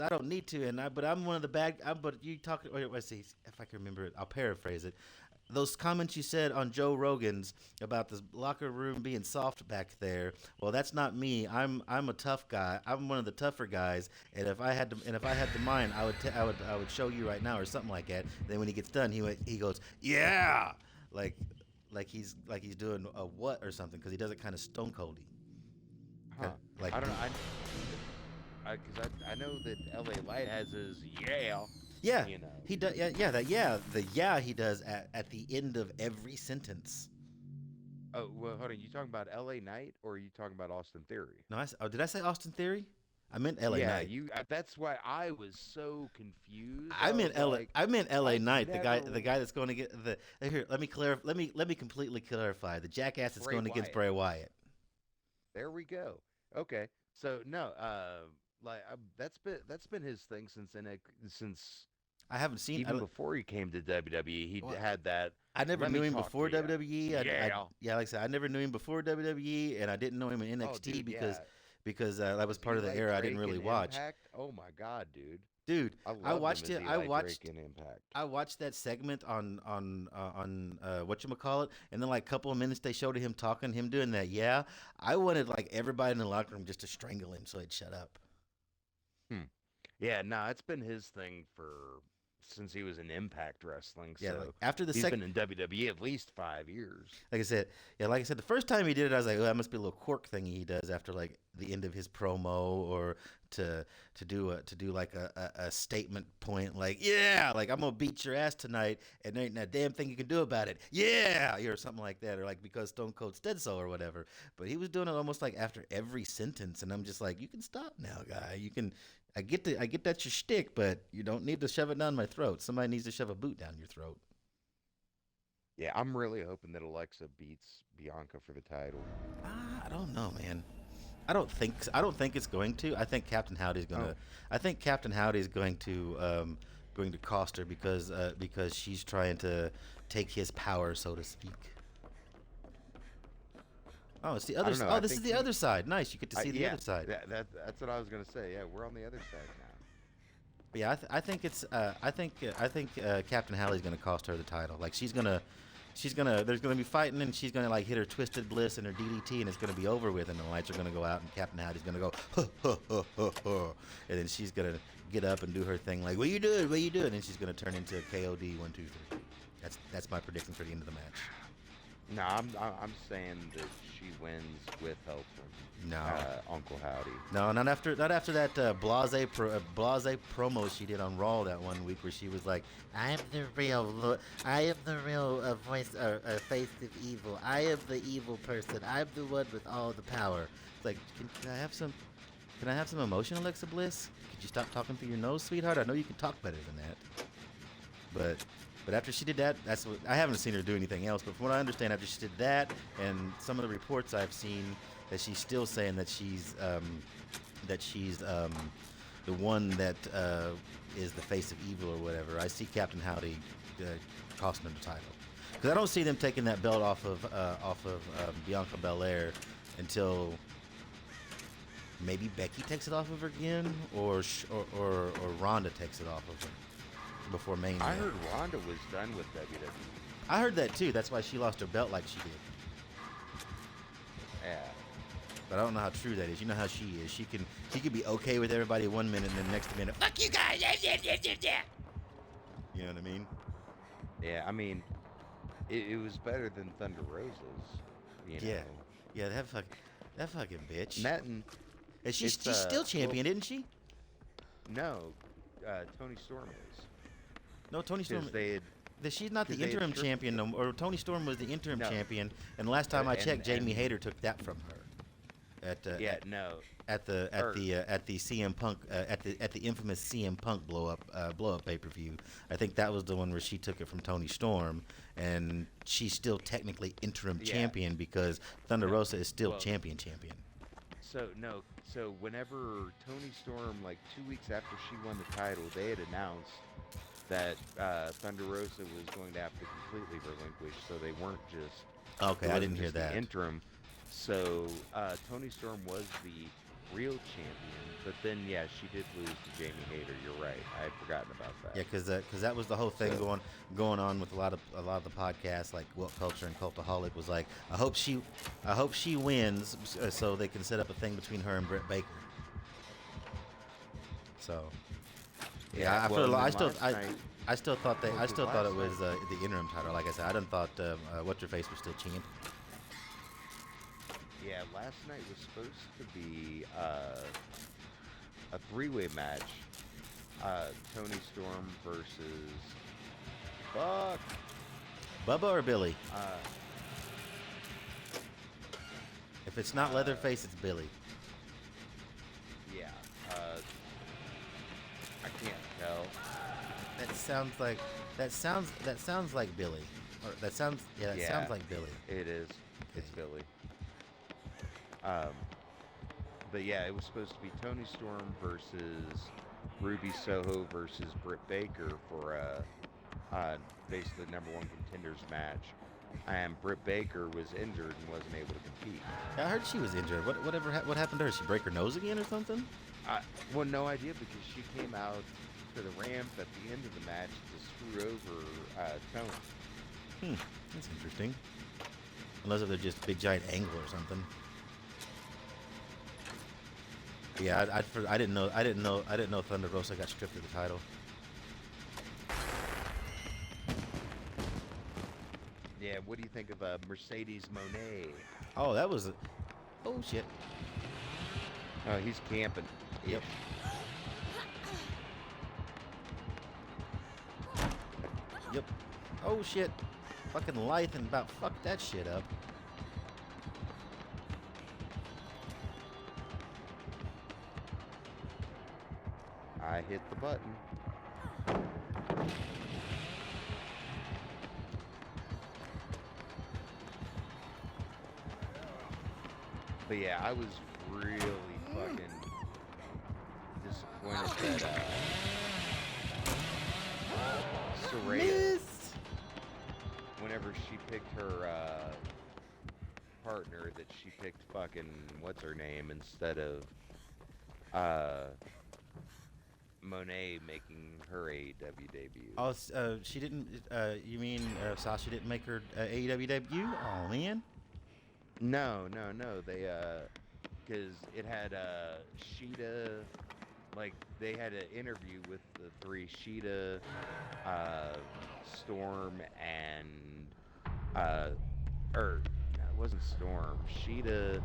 don't need to, but I'm one of the bad. But you talk. Let's see if I can remember it. I'll paraphrase it. Those comments you said on Joe Rogan's about the locker room being soft back there. Well, that's not me. I'm a tough guy. I'm one of the tougher guys. And if I had the mind, I would show you right now or something like that. Then when he gets done, he goes, yeah, like he's doing a what or something, because he does it kind of stone coldy. Huh. Like I don't know. Because I know that LA Light has his yeah. Yeah, he does. Yeah, he does at the end of every sentence. Oh, well, hold on. You talking about L.A. Knight or are you talking about Austin Theory? No, oh, did I say Austin Theory? I meant L.A. Yeah, Knight. you. That's why I was so confused. I I meant was L. like, I meant L.A. I've Knight, never the guy that's going to get the. Here, let me clarify. Let me completely clarify. The jackass that's Bray going against Wyatt. Bray Wyatt. There we go. Okay, so no, like that's been his thing since I haven't seen. even before he came to WWE. He Well, had that. I never Let knew me him talk before to ya. WWE. Yeah. Yeah, like I said, I never knew him before WWE, and I didn't know him in Oh, NXT dude, because yeah. that was If part you of the like era I didn't Drake really and watch. Impact, oh my God, dude. Dude, I I loved watched him as it. Eli Drake in Impact. I watched that segment on whatchamacallit, and then like a couple of minutes they showed him talking, him doing that. Yeah, I wanted like everybody in the locker room just to strangle him so he'd shut up. Hmm. Yeah, no, it's been his thing since he was in Impact Wrestling. Yeah, like So after the he's second, been in WWE at least 5 years. like I said, the first time he did it, I was like, oh, that must be a little quirk thing he does after like the end of his promo, or to do like a statement point, like yeah, like I'm gonna beat your ass tonight, and there ain't a damn thing you can do about it, yeah, or something like that, or like because Stone Cold said so or whatever. But he was doing it almost like after every sentence, and I'm just like, you can stop now, guy. You can. I get that's your shtick, but you don't need to shove it down my throat. Somebody needs to shove a boot down your throat. Yeah, I'm really hoping that Alexa beats Bianca for the title. I don't know, man. I don't think it's going to. I think Captain Howdy's gonna. Oh. I think Captain Howdy's going to cost her because she's trying to take his power, so to speak. Oh, it's the I other. don't know. Oh, I this is think the other side. Nice. You get to see the yeah, other side. that's what I was gonna say. Yeah, we're on the other side now. But yeah, I think it's. I think Captain Halley's gonna cost her the title. Like she's gonna. There's gonna be fighting, and she's gonna like hit her Twisted Bliss and her DDT, and it's gonna be over with, and the lights are gonna go out, and Captain Howdy's gonna go, huh, huh, huh, huh, huh, and then she's gonna get up and do her thing, like, what you doing? What you doing? And then she's gonna turn into KOD 1, 2, 3. That's my prediction for the end of the match. No, I'm saying that she wins with help from No. Uncle Howdy. No, not after that blase promo she did on Raw that one week, where she was like, I am the real voice face of evil. I am the evil person. I'm the one with all the power. It's like, can I have some emotion, Alexa Bliss? Could you stop talking through your nose, sweetheart? I know you can talk better than that. But after she did that, that's what I haven't seen her do anything else. But from what I understand, after she did that, and some of the reports I've seen, that she's still saying that she's the one that is the face of evil or whatever. I see Captain Howdy costing her the title, because I don't see them taking that belt off of Bianca Belair until maybe Becky takes it off of her again, or Ronda takes it off of her before Mania. I heard Ronda was done with WWE. I heard that too. That's why she lost her belt like she did. Yeah. But I don't know how true that is. You know how she is. She can be okay with everybody 1 minute, and then next minute, fuck you guys. You know what I mean? Yeah, I mean, it was better than Thunder Rosa's. You know? Yeah. Yeah, that fucking bitch. Netton. And she's still champion, isn't she? No, Tony Storm is. No, Tony Storm. Because they had. She's not the 'cause they had interim stripped champion, no, or Tony Storm was the interim No. champion. And last time I And- checked, Jamie and- Hayter took that from her. Yeah, no. At the CM Punk at the infamous CM Punk blow up pay-per-view. I think that was the one where she took it from Tony Storm, and she's still technically interim Yeah. champion because Thunder No, Rosa is still well- champion. So whenever Tony Storm, like 2 weeks after she won the title, they had announced that Thunder Rosa was going to have to completely relinquish, so they weren't just. Okay, it I wasn't didn't hear just the that. interim. So Tony Storm was the real champion, but then yeah, she did lose to Jamie Hayter. You're right. I had forgotten about that. Yeah, because that was the whole thing So- going on with a lot of the podcasts, like Wilt Culture and Cultaholic was like, I hope she wins so they can set up a thing between her and Britt Baker. So yeah, well, and then I still last night- thought Well, I still thought it last was the interim title. Like I said, I didn't thought what's her face was still champ. Yeah, last night was supposed to be a three-way match. Tony Storm versus Bubba or Billy? If it's not Leatherface, it's Billy. Yeah. I can't tell. That sounds like Billy. Or that sounds Yeah. sounds like Billy. It is. It's Okay. Billy. But yeah, it was supposed to be Tony Storm versus Ruby Soho versus Britt Baker for basically number one contenders match. And Britt Baker was injured and wasn't able to compete. I heard she was injured. What happened to her? She break her nose again or something? Well, no idea because she came out to the ramp at the end of the match to screw over Tony. That's interesting. Unless if they're just big giant angle or something. Yeah, I didn't know Thunder Rosa got stripped of the title. Yeah, what do you think of Mercedes Monet? Oh, that was. Oh shit. Oh, he's camping. Yep. Yep. Oh shit. Fucking Lythan about fucked that shit up. I hit the button. But yeah, I was really fucking disappointed that Saraya, Missed. whenever she picked her partner, that she picked fucking what's her name instead of Monet making her AEW debut. Oh, she didn't. You mean Sasha didn't make her AEW debut? Oh man. No. They because it had Sheeta, like they had an interview with the three: Sheeta, Storm, and or no, it wasn't Storm. Sheeta,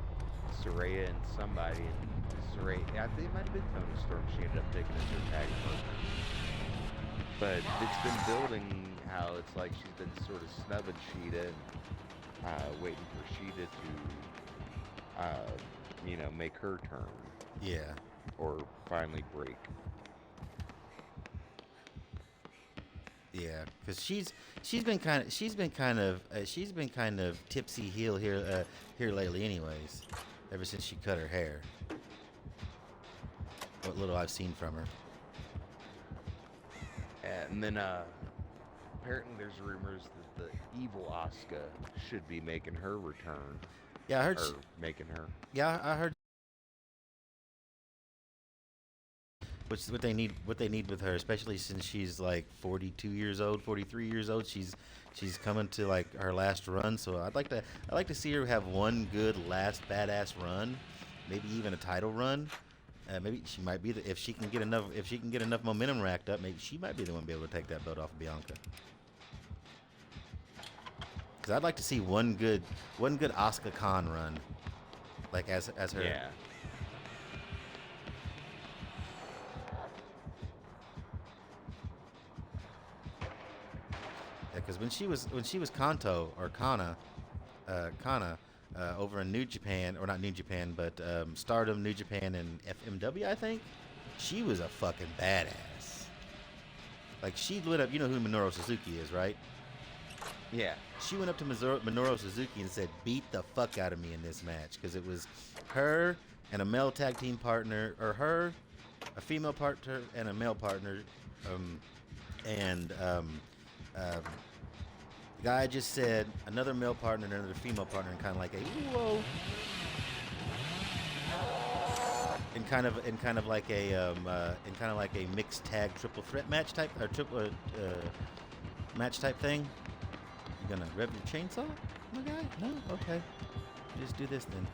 Saraya, and somebody. And Saraya, I think it might have been Tony Storm. She ended up picking as her tag partner. But it's been building how it's like she's been sort of snubbing Sheeta, and waiting for Sheeta to, make her turn Yeah. or finally break. Yeah, because she's been kind of tipsy heel here lately, anyways. Ever since she cut her hair. What little I've seen from her. And then apparently there's rumors that the evil Asuka should be making her return. Yeah, I heard. Or making her. Yeah, I heard. Which what they need with her, especially since she's like 42 years old, 43 years old. She's coming to like her last run, so I'd like to see her have one good last badass run, maybe even a title run. Maybe she might be if she can get enough momentum racked up, maybe she might be the one to be able to take that belt off of Bianca. Because I'd like to see one good Asuka Khan run, like as her. Yeah. Because when she was Kanto or Kana over in New Japan, or not New Japan, but Stardom, New Japan, and FMW, I think she was a fucking badass. Like she lit up. You know who Minoru Suzuki is, right? Yeah. She went up to Minoru Suzuki and said, "Beat the fuck out of me in this match," because it was her and a male tag team partner, or her, a female partner and a male partner, the guy just said another male partner and another female partner, and kind of like a whoa, and kind of like a mixed tag triple threat match type or triple match type thing. You gonna rev your chainsaw, my guy? No, okay. Just do this then.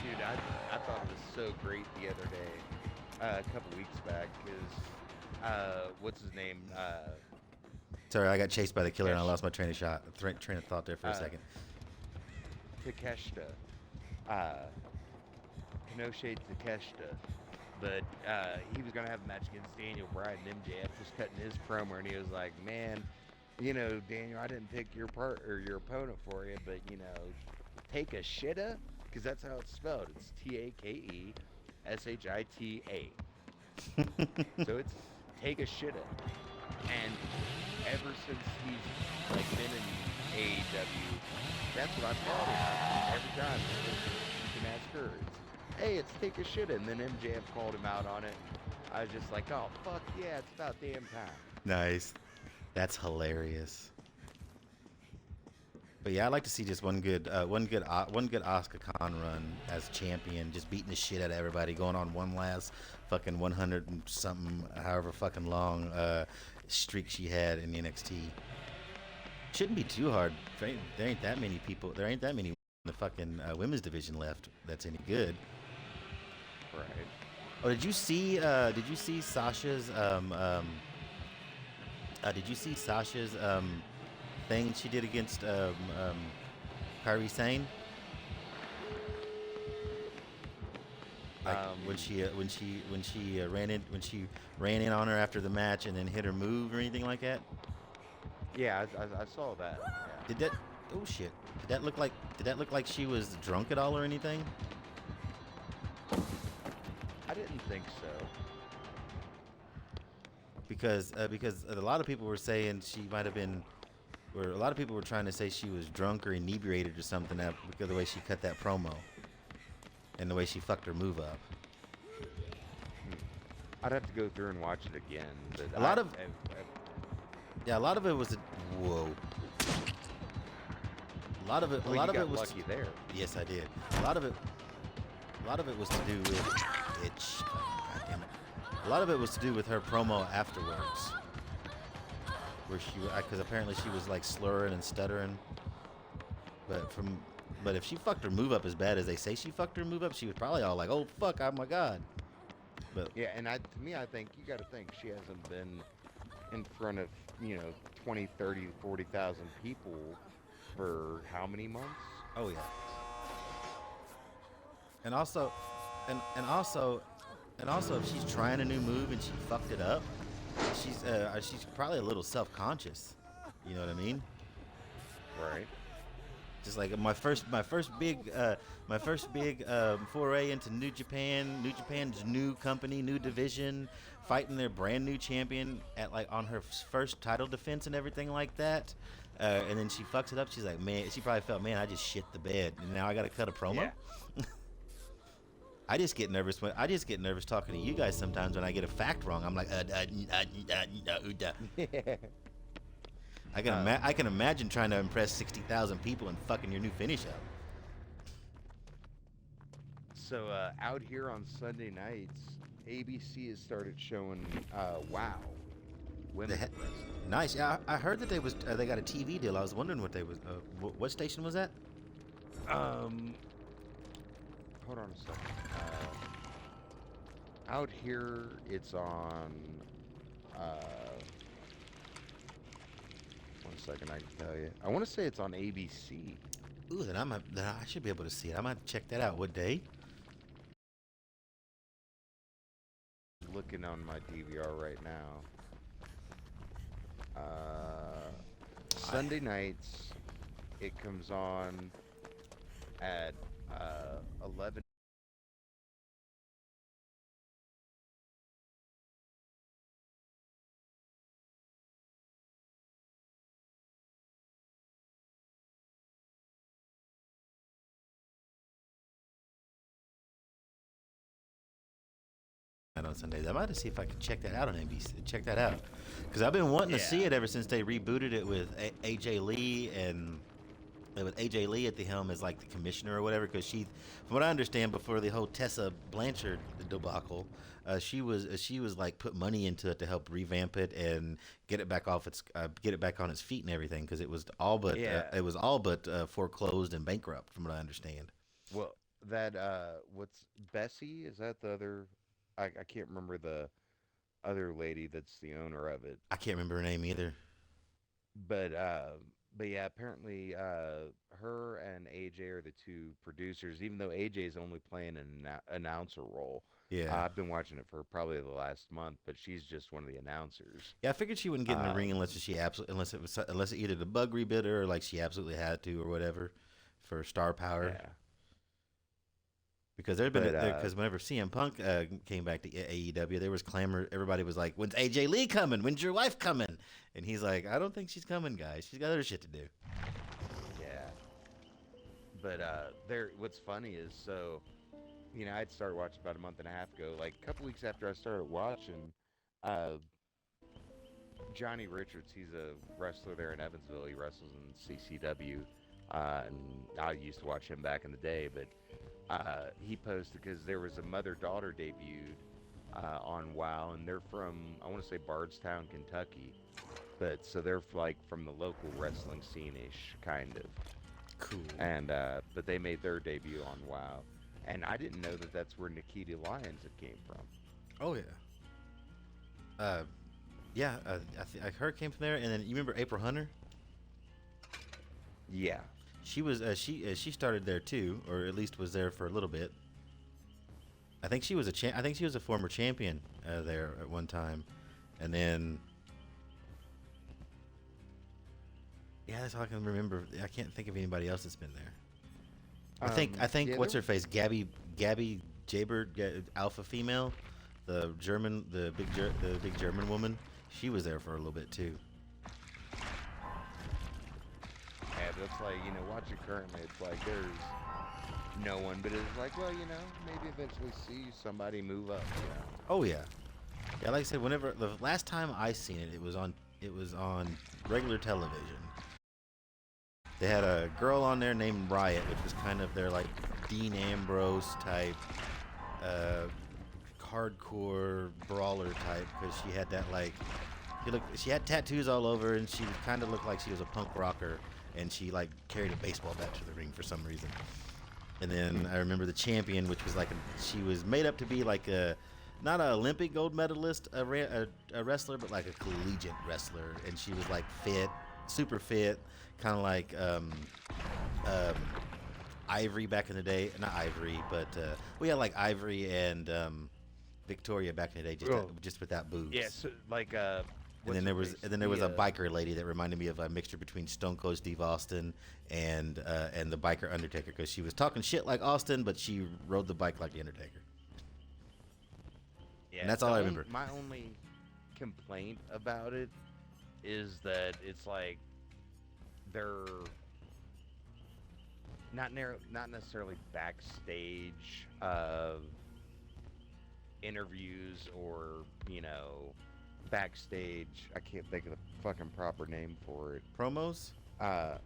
Dude, I thought it was so great the other day, a couple weeks back, because, what's his name? Sorry, I got chased by the killer and I lost my train of thought there for a second. Takeshita, Kenosha Takeshita But he was gonna have a match against Daniel Bryan, and MJF was cutting his promo, and he was like, "Man, Daniel, I didn't pick your part or your opponent for you, but take a shitta, because that's how it's spelled. It's TakeShita. So it's take a shitta, and ever since he's like been in AEW, that's what I've called him every time. You can ask her. Hey, it's take a shit, and then MJF called him out on it. I was just like, oh fuck yeah, it's about damn time. Nice. That's hilarious. But yeah, I'd like to see just one good Oscar Khan run as champion, just beating the shit out of everybody, going on one last fucking 100 and something, however fucking long streak she had in NXT. Shouldn't be too hard. There ain't that many people. There ain't that many in the fucking women's division left that's any good. Right. Oh, did you see Sasha's thing she did against Kairi Sane? Like when she ran in on her after the match and then hit her move or anything like that? Yeah, I saw that. Yeah. Did that? Oh shit! Did that look like she was drunk at all or anything? I didn't think so. Because a lot of people were saying she might have been, or a lot of people were trying to say she was drunk or inebriated or something because of the way she cut that promo and the way she fucked her move up. I'd have to go through and watch it again. But A lot of it was whoa. A lot of it was lucky there. Yes, I did. A lot of it was to do with it. God damn it. A lot of it was to do with her promo afterwards, where because apparently she was like slurring and stuttering. But if she fucked her move up as bad as they say she fucked her move up, she was probably all like, "Oh fuck, oh my god." But yeah, and to me, I think you got to think she hasn't been in front of 20, 30, 40,000 people for how many months? oh yeah. And also, if she's trying a new move and she fucked it up, she's probably a little self-conscious. You know what I mean? Right. Just like my first big foray into New Japan's new company, new division, fighting their brand new champion on her first title defense and everything like that. And then she fucks it up. She's like, man, she probably felt, man, I just shit the bed, and now I got to cut a promo. Yeah. I just get nervous talking to you guys sometimes when I get a fact wrong. I'm like, I can imagine trying to impress 60,000 people and fucking your new finish up. So out here on Sunday nights, ABC has started showing WoW women's wrestling. Nice. Yeah, I heard that they got a TV deal. I was wondering what they was. What station was that? Hold on a second. Out here, it's on. 1 second, I can tell you. I want to say it's on ABC. Ooh, then I should be able to see it. I might check that out. What day? Looking on my DVR right now. Sunday nights, it comes on at 11. On Sundays. I might have to see if I can check that out on NBC. Check that out, because I've been wanting to see it ever since they rebooted it with AJ Lee and with AJ Lee at the helm as like the commissioner or whatever. Because she, from what I understand, before the whole Tessa Blanchard debacle, she was like put money into it to help revamp it and get it back on its feet and everything. Because it was all but foreclosed and bankrupt, from what I understand. Well, that what's Bessie? Is that the other? I can't remember the other lady that's the owner of it. I can't remember her name either. But But yeah, apparently, her and AJ are the two producers. Even though AJ's only playing an announcer role, Yeah. I've been watching it for probably the last month. But she's just one of the announcers. Yeah, I figured she wouldn't get in the ring Um, unless she absolutely unless either the bug rebid her or like she absolutely had to or whatever for star power. yeah, Because there's been but because whenever CM Punk came back to AEW, there was clamor. Everybody was like, "When's AJ Lee coming? When's your wife coming?" And he's like, "I don't think she's coming, guys. She's got other shit to do." yeah, but there. What's funny is I'd started watching about a month and a half ago. Like a couple weeks after I started watching, uh, Johnny Richards, he's a wrestler there in Evansville. He wrestles in CCW, and I used to watch him back in the day. But he posted because there was a mother-daughter debuted on WoW, and they're from I want to say Bardstown, Kentucky. But so they're like from the local wrestling scene-ish kind of, Cool. and but they made their debut on WoW, and I didn't know that that's where Nikita Lyons had came from. Oh yeah. Uh, yeah. I heard it came from there, and then you remember April Hunter? Yeah, She was she started there too, or at least was there for a little bit. I think she was I think she was a former champion there at one time, and then yeah, that's all I can remember. I can't think of anybody else that's been there. I think yeah, what's there her face, Gabby Jaber, alpha female, the big German woman. She was there for a little bit too. Yeah, but it's like, watching currently, it's like there's no one, but it's like, well, maybe eventually see somebody move up. Oh yeah, yeah. Like I said, whenever the last time I seen it, it was on regular television. They had a girl on there named Riot, which was kind of their like Dean Ambrose type, uh, hardcore brawler type, because she had that like, she had tattoos all over, and she kind of looked like she was a punk rocker, and she like carried a baseball bat to the ring for some reason. And then I remember the champion, which was like she was made up to be like a not an Olympic gold medalist, a wrestler, but like a collegiate wrestler, and she was like fit, super fit, kind of like um, Ivory back in the day. Not Ivory, but we had like Ivory and Victoria back in the day, Oh, just without boobs. yeah, so like, And what's then her there was face? and then there was a biker lady that reminded me of a mixture between Stone Cold Steve Austin and the biker Undertaker, because she was talking shit like Austin, but she rode the bike like the Undertaker. Yeah, And that's all I remember. My only complaint about it is that it's like they're not necessarily backstage interviews or backstage. I can't think of the fucking proper name for it. Promos? Uh,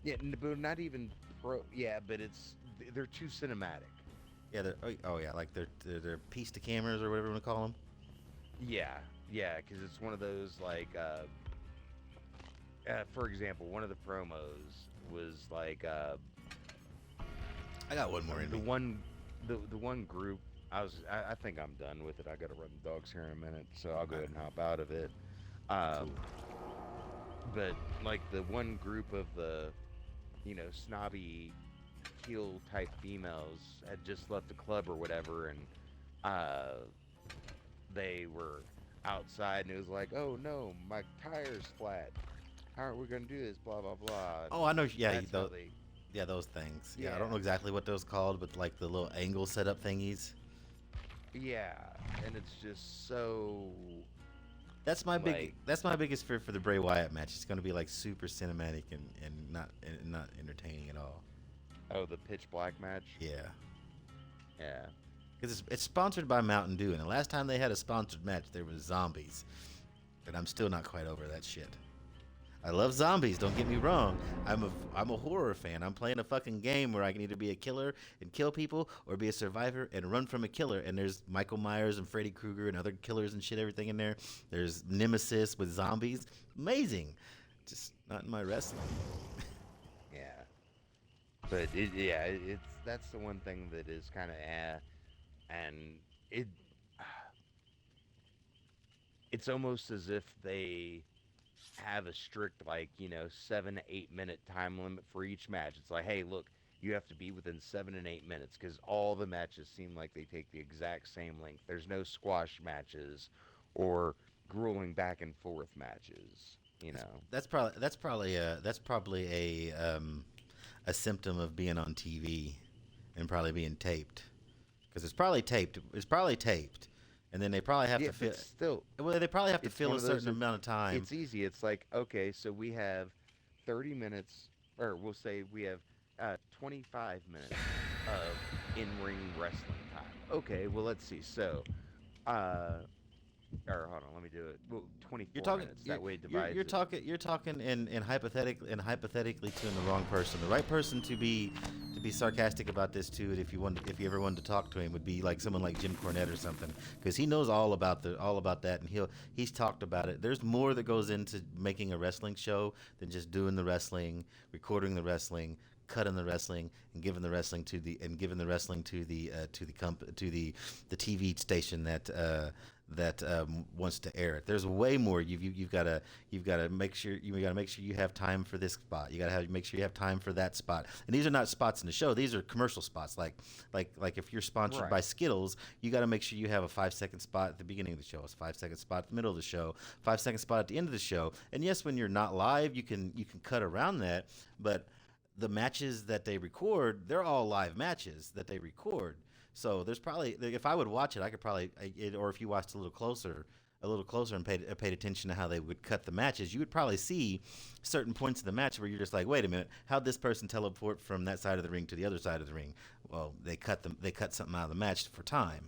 yeah, but not even pro. Yeah, but they're too cinematic. Yeah, oh yeah, like they're piece to cameras or whatever you want to call them. Yeah, yeah, because it's one of those like, for example, one of the promos was like I got one more in the me. one group. I think I'm done with it. I gotta run the dogs here in a minute, so I'll go ahead and hop out of it. Cool. But like the one group of the snobby heel type females had just left the club or whatever, and uh they were outside, and it was like, oh no, my tire's flat, how are we gonna do this, blah blah blah. Oh, I know. Yeah, That's how they. yeah, those things. Yeah, I don't Yeah, know exactly what those called, but like the little angle setup thingies. yeah, and it's just so like, That's my biggest fear for the Bray Wyatt match. It's going to be like super cinematic and not entertaining at all. oh, the pitch black match. Yeah. Yeah, Because it's sponsored by Mountain Dew, and the last time they had a sponsored match, there was zombies, and I'm still not quite over that shit. I love zombies. Don't get me wrong. I'm a horror fan. I'm playing a fucking game where I can either be a killer and kill people, or be a survivor and run from a killer. And there's Michael Myers and Freddy Krueger and other killers and shit, everything in there. There's Nemesis with zombies. Amazing. Just not in my wrestling. yeah, but it's that's the one thing that is kind of and it it's almost as if they have a strict, like, 7 to 8 minute time limit for each match. It's like, hey, look, you have to be within 7 and 8 minutes because all the matches seem like they take the exact same length. There's no squash matches or grueling back and forth matches. You know. That's probably a symptom of being on TV and probably being taped because it's probably taped. It's probably taped, and then they probably have Yeah, to but fill. still, Well, they probably have to it's fill one a of those certain that amount of time. it's easy. It's like, okay, so we have 30 minutes, or we'll say we have 25 minutes of in-ring wrestling time. Okay, well, let's see. So, uh, or hold on, let me do it. Well, You're 24 talking. minutes. You're That way it you're, you're divides it. talking. You're talking in hypothetically to the wrong person. The right person to be sarcastic about this too. And if you ever wanted to talk to him, would be like someone like Jim Cornette or something, because he knows all about that, and he's talked about it. There's more that goes into making a wrestling show than just doing the wrestling, recording the wrestling, cutting the wrestling, and giving the wrestling to the TV station that wants to air it. There's way more. You've got to make sure you have time for this spot. You got to have make sure you have time for that spot. And these are not spots in the show. These are commercial spots. Like if you're sponsored by Right. Skittles, you got to make sure you have a 5 second spot at the beginning of the show, a 5 second spot at the middle of the show, 5 second spot at the end of the show. And yes, when you're not live, you can cut around that, but the matches that they record, they're all live matches that they record. So there's probably, if I would watch it, I could probably, or if you watched a little closer and paid attention to how they would cut the matches, you would probably see certain points of the match where you're just like, wait a minute, how'd this person teleport from that side of the ring to the other side of the ring? Well, they cut something out of the match for time.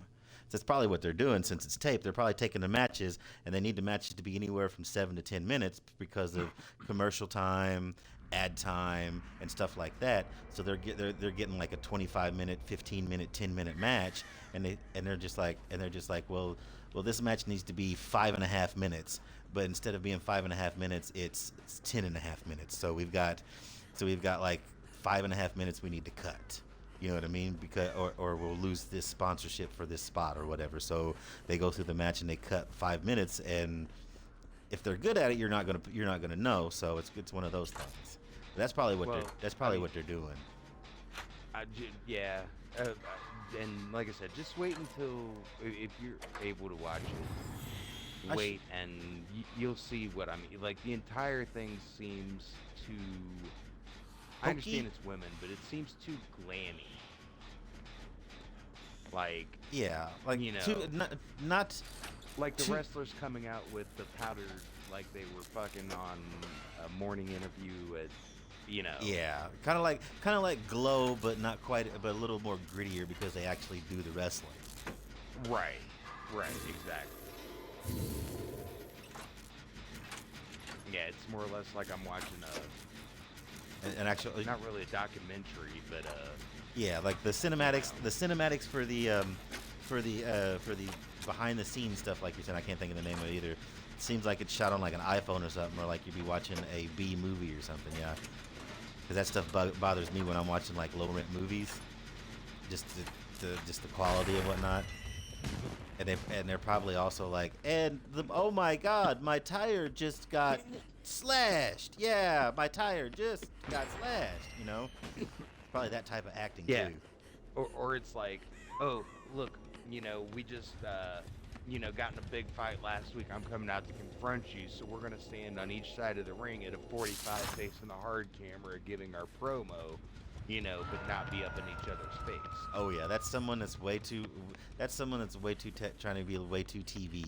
So that's probably what they're doing since it's taped. They're probably taking the matches, and they need the matches to be anywhere from 7 to 10 minutes because of commercial time, ad time, and stuff like that. So they're getting like a 25 minute, 15 minute, 10 minute match, and they're just like, well, this match needs to be 5.5 minutes, but instead of being 5.5 minutes, it's 10.5 minutes. So we've got like 5.5 minutes we need to cut. You know what I mean? Because or we'll lose this sponsorship for this spot or whatever. So they go through the match and they cut 5 minutes, and if they're good at it, you're not gonna know. So it's one of those things. Well, That's I probably mean, what they're doing. yeah. And like I said, just wait until if you're able to watch I it, sh- wait and you'll see what I mean. Like the entire thing seems too. I Hokey? understand it's women, but it seems too glammy. Like Yeah, like you too know, not like the too. wrestlers coming out with the powdered, like they were fucking on a morning interview at, you know. Yeah, kind of like Glow, but not quite, but a little more grittier because they actually do the wrestling. Right, right, exactly. Yeah, it's more or less like I'm watching And actually, not really a documentary, but yeah, like you know. the cinematics for the behind the scenes stuff, like you're saying, I can't think of the name of it either. It seems like it's shot on like an iPhone or something, or like you'd be watching a B movie or something. Yeah, because that stuff bothers me when I'm watching like low rent movies, just the quality and whatnot. And they're probably also like, oh my god, my tire just got slashed. Yeah, my tire just got slashed. Probably that type of acting Yeah. too. Or it's like, oh, look, we just got in a big fight last week. I'm coming out to confront you, so we're gonna stand on each side of the ring at a 45 facing the hard camera, giving our promo, but not be up in each other's face. Oh yeah, that's someone that's way too. That's someone that's way too trying to be way too TV.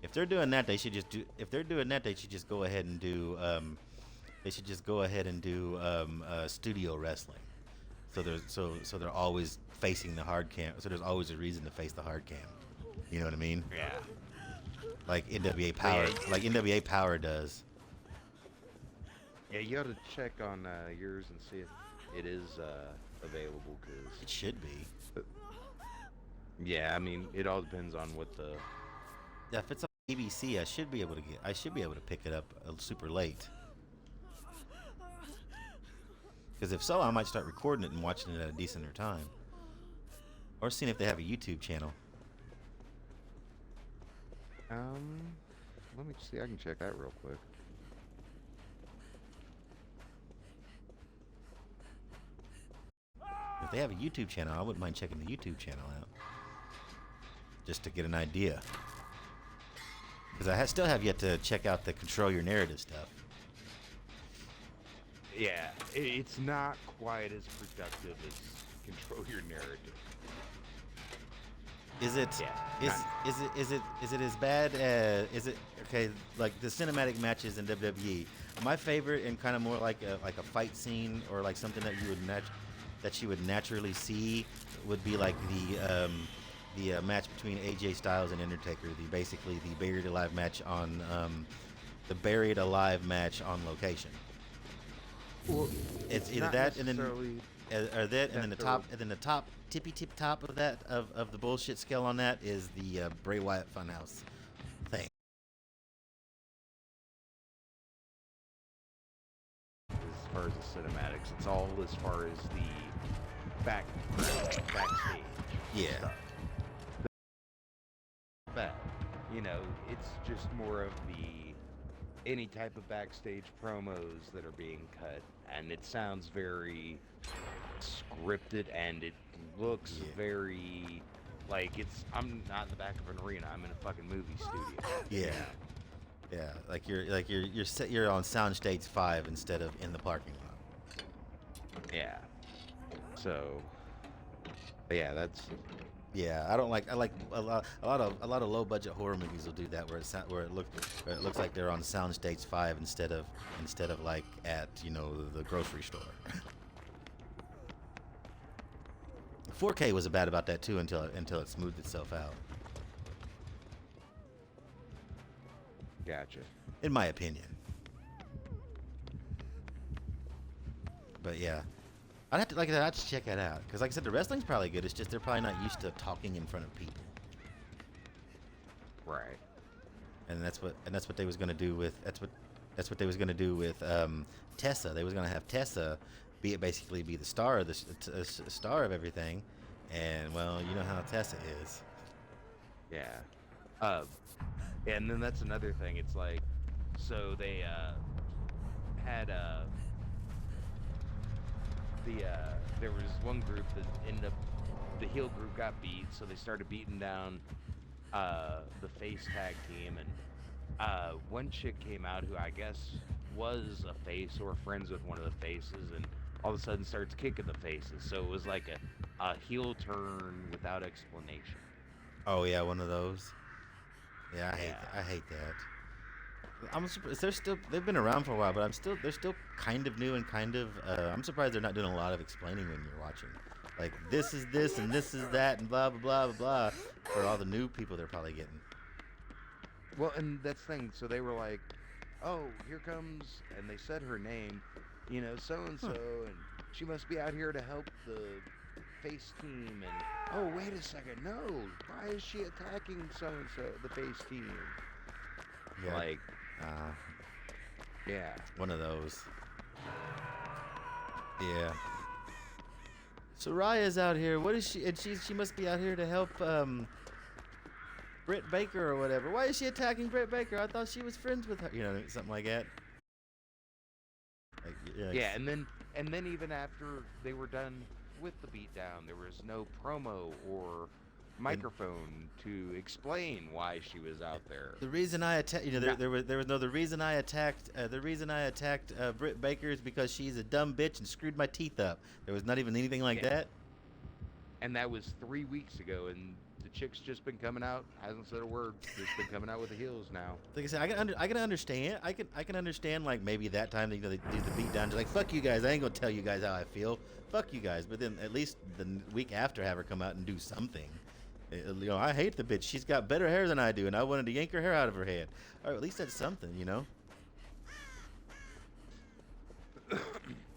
If they're doing that, they should just do. If they're doing that, they should just go ahead and do. They should just go ahead and do studio wrestling. So they're always facing the hard cam. So there's always a reason to face the hard cam. You know what I mean? Yeah. Like NWA But Power, yeah, like NWA Power does. yeah, you ought to check on yours and see if it is available, It cause should be. yeah, I mean, it all depends on what the. Yeah, if it's on ABC, I should be able to pick it up super late. Because if so, I might start recording it and watching it at a decenter time, or seeing if they have a YouTube channel. Um, let me see. I can check that real quick. if they have a YouTube channel, I wouldn't mind checking the YouTube channel out just to get an idea. Because I still have yet to check out the Control Your Narrative stuff. Yeah, it's not quite as productive as Control Your Narrative. Is it? Yeah, Is it as bad as? Is it okay? Like the cinematic matches in WWE, my favorite and kind of more like a fight scene or like something that you would naturally see would be like the match between AJ Styles and Undertaker. Basically the Buried Alive match on location. Well, It's either not that and then necessarily or that and then the top necessarily- and then the top tippy tip top of that of the bullshit scale on that is the Bray Wyatt Funhouse thing. as far as the cinematics. It's all as far as the backstage. Yeah. Stuff. But, you know, it's just more of any type of backstage promos that are being cut, and it sounds very scripted, and it looks Yeah. very like I'm not in the back of an arena. I'm in a fucking movie studio. Yeah. Yeah, you're on Soundstage 5 instead of in the parking lot. Yeah. So, but yeah, that's Yeah, I like a lot of low budget horror movies will do that where it looks like they're on Soundstage 5 instead of like at, you know, the grocery store. 4K was bad about that too until it smoothed itself out, gotcha. in my opinion. But yeah, I'd have to I'd have to check that out because, like I said, the wrestling's probably good. It's just they're probably not used to talking in front of people, Right. and that's what they was gonna do with that's what they was gonna do with Tessa. They was gonna have Tessa basically be the star of star of everything, and well, you know how Tessa is. Yeah. And then that's another thing. It's like, so they had there was one group that ended up, the heel group got beat, so they started beating down the face tag team, and one chick came out who I guess was a face or friends with one of the faces, and all of a sudden starts kicking the faces. So it was like a heel turn without explanation. Oh yeah, one of those. Yeah, Yeah. I hate that. I'm surprised they've been around for a while, but they're still kind of new and kind of I'm surprised they're not doing a lot of explaining when you're watching. Like this is this and this is that and blah blah blah blah blah for all the new people they're probably getting. Well, and that's the thing. So they were like, "Oh, here comes," and they said her name, you know, so and so, and she must be out here to help the face team. And oh, wait a second, no, why is she attacking so and so, the face team? Yeah. Like, Uh, yeah, one of those. Yeah. Soraya's out here. What is she? And she must be out here to help Britt Baker or whatever. Why is she attacking Britt Baker? I thought she was friends with her. You know, something like that. Like, yeah. And then even after they were done with the beatdown, there was no promo or microphone to explain why she was out there. The reason I attacked, you know, there was no. The reason I attacked Britt Baker is because she's a dumb bitch and screwed my teeth up. There was not even anything like that. And that was 3 weeks ago, and the chick's just been coming out, hasn't said a word, just been coming out with the heels now. Like I said, I can understand. I can understand like maybe that time, you know, they do the beat down. Just like, fuck you guys. I ain't gonna tell you guys how I feel. Fuck you guys. But then at least the week after, have her come out and do something. You know, I hate the bitch. She's got better hair than I do, and I wanted to yank her hair out of her head. Or at least that's something, you know.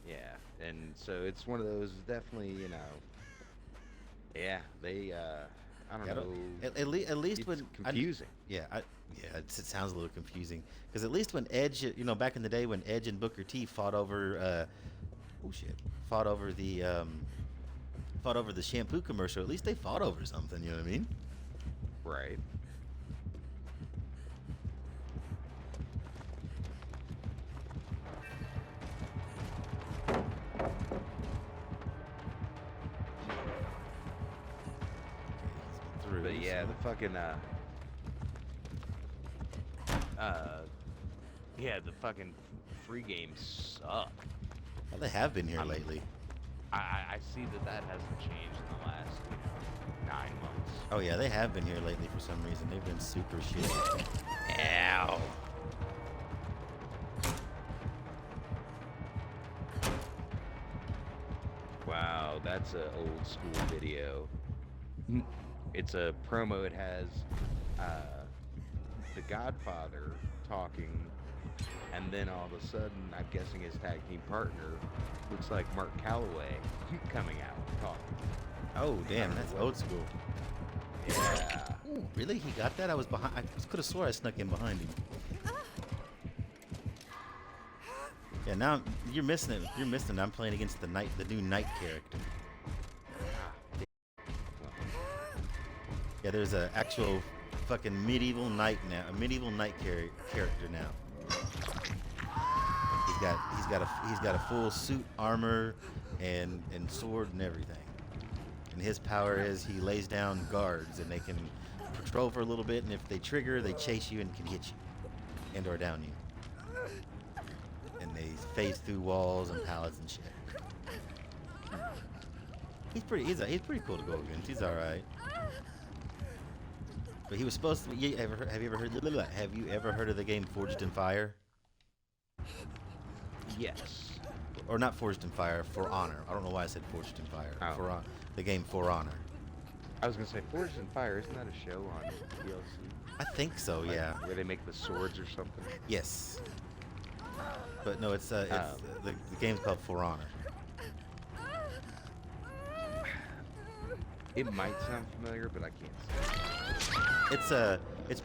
Yeah, and so it's one of those, definitely, you know. Yeah, they, I don't know. At least It's when confusing. it sounds a little confusing because at least when Edge, you know, back in the day when Edge and Booker T fought over, fought over the shampoo commercial. At least they fought over something. You know what I mean? Right. Yeah, the fucking yeah, the fucking free games suck. Well, they have been here I'm- lately. I see that hasn't changed in the last 9 months. Oh yeah, they have been here lately for some reason. They've been super shitty. Ow. Wow, that's a old school video. It's a promo. It has the Godfather talking, and then all of a sudden, I'm guessing his tag team partner looks like Mark Calloway coming out talking. Oh damn, that's old school. Yeah. Ooh, really? He got that? I was behind. I could have swore I snuck in behind him. Yeah, now you're missing it. You're missing it. I'm playing against the new knight character. Yeah, there's a actual fucking medieval knight now. A medieval knight character now. He's got a full suit, armor, and sword and everything. And his power is he lays down guards, and they can patrol for a little bit, and if they trigger, they chase you and can hit you, and or down you. And they phase through walls and pallets and shit. He's pretty cool to go against. He's all right. But he was supposed to. Have you ever heard of the game Forged in Fire? Yes. Or not Forged in Fire, For Honor. I don't know why I said Forged in Fire. Oh. The game For Honor. I was gonna say Forged in Fire. Isn't that a show on TLC? I think so. Like, Yeah. where they make the swords or something. Yes. But no, it's the game's called For Honor. It might sound familiar, but I can't say. It's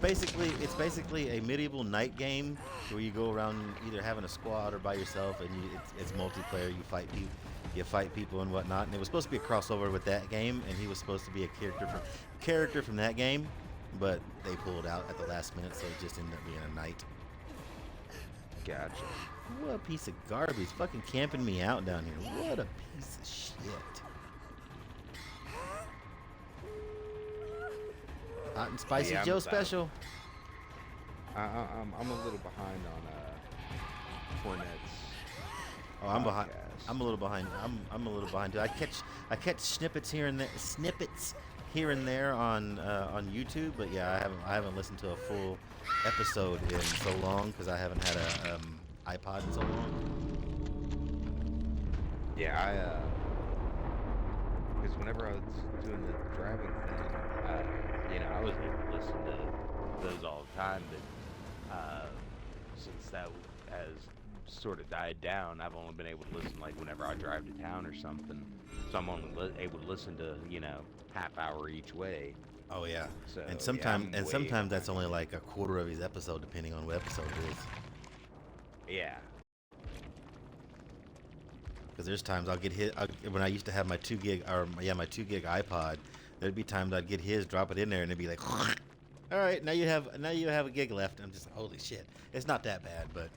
basically a medieval knight game where you go around either having a squad or by yourself, and it's multiplayer. You fight people and whatnot. And it was supposed to be a crossover with that game, and he was supposed to be a character from that game, but they pulled out at the last minute, so it just ended up being a knight. Gotcha. What a piece of garbage! Fucking camping me out down here. What a piece of shit. Hot and spicy Yeah, I'm Joe about- special. I'm a little behind on Fournette's. Oh, I'm behind. podcast. I'm a little behind. I'm a little behind too. I catch snippets here and there on YouTube, but yeah, I haven't listened to a full episode in so long because I haven't had a iPod in so long. Yeah, because whenever I was doing the driving thing, I was able to listen to those all the time, but since that has sort of died down, I've only been able to listen like whenever I drive to town or something. So I'm only able to listen to half hour each way. Oh yeah. So And yeah, sometimes that's only like a quarter of his episode, depending on what episode it is. Yeah. Because there's times I'll get hit when I used to have my 2 gig iPod. There'd be times I'd get his, drop it in there, and it'd be like, all right, now you have a gig left. I'm just like, holy shit. It's not that bad, but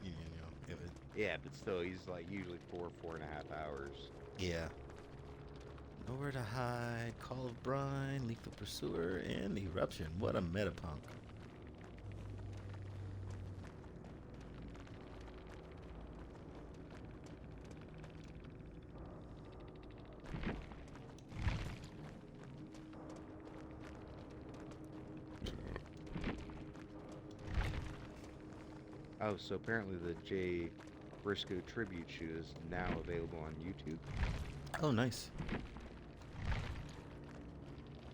it was, Yeah, but still, he's like usually 4.5 hours. yeah. Nowhere to Hide, Call of Brine, Lethal Pursuer, and Eruption. What a metapunk. Oh, so apparently the Jay Briscoe tribute show is now available on YouTube. Oh, nice.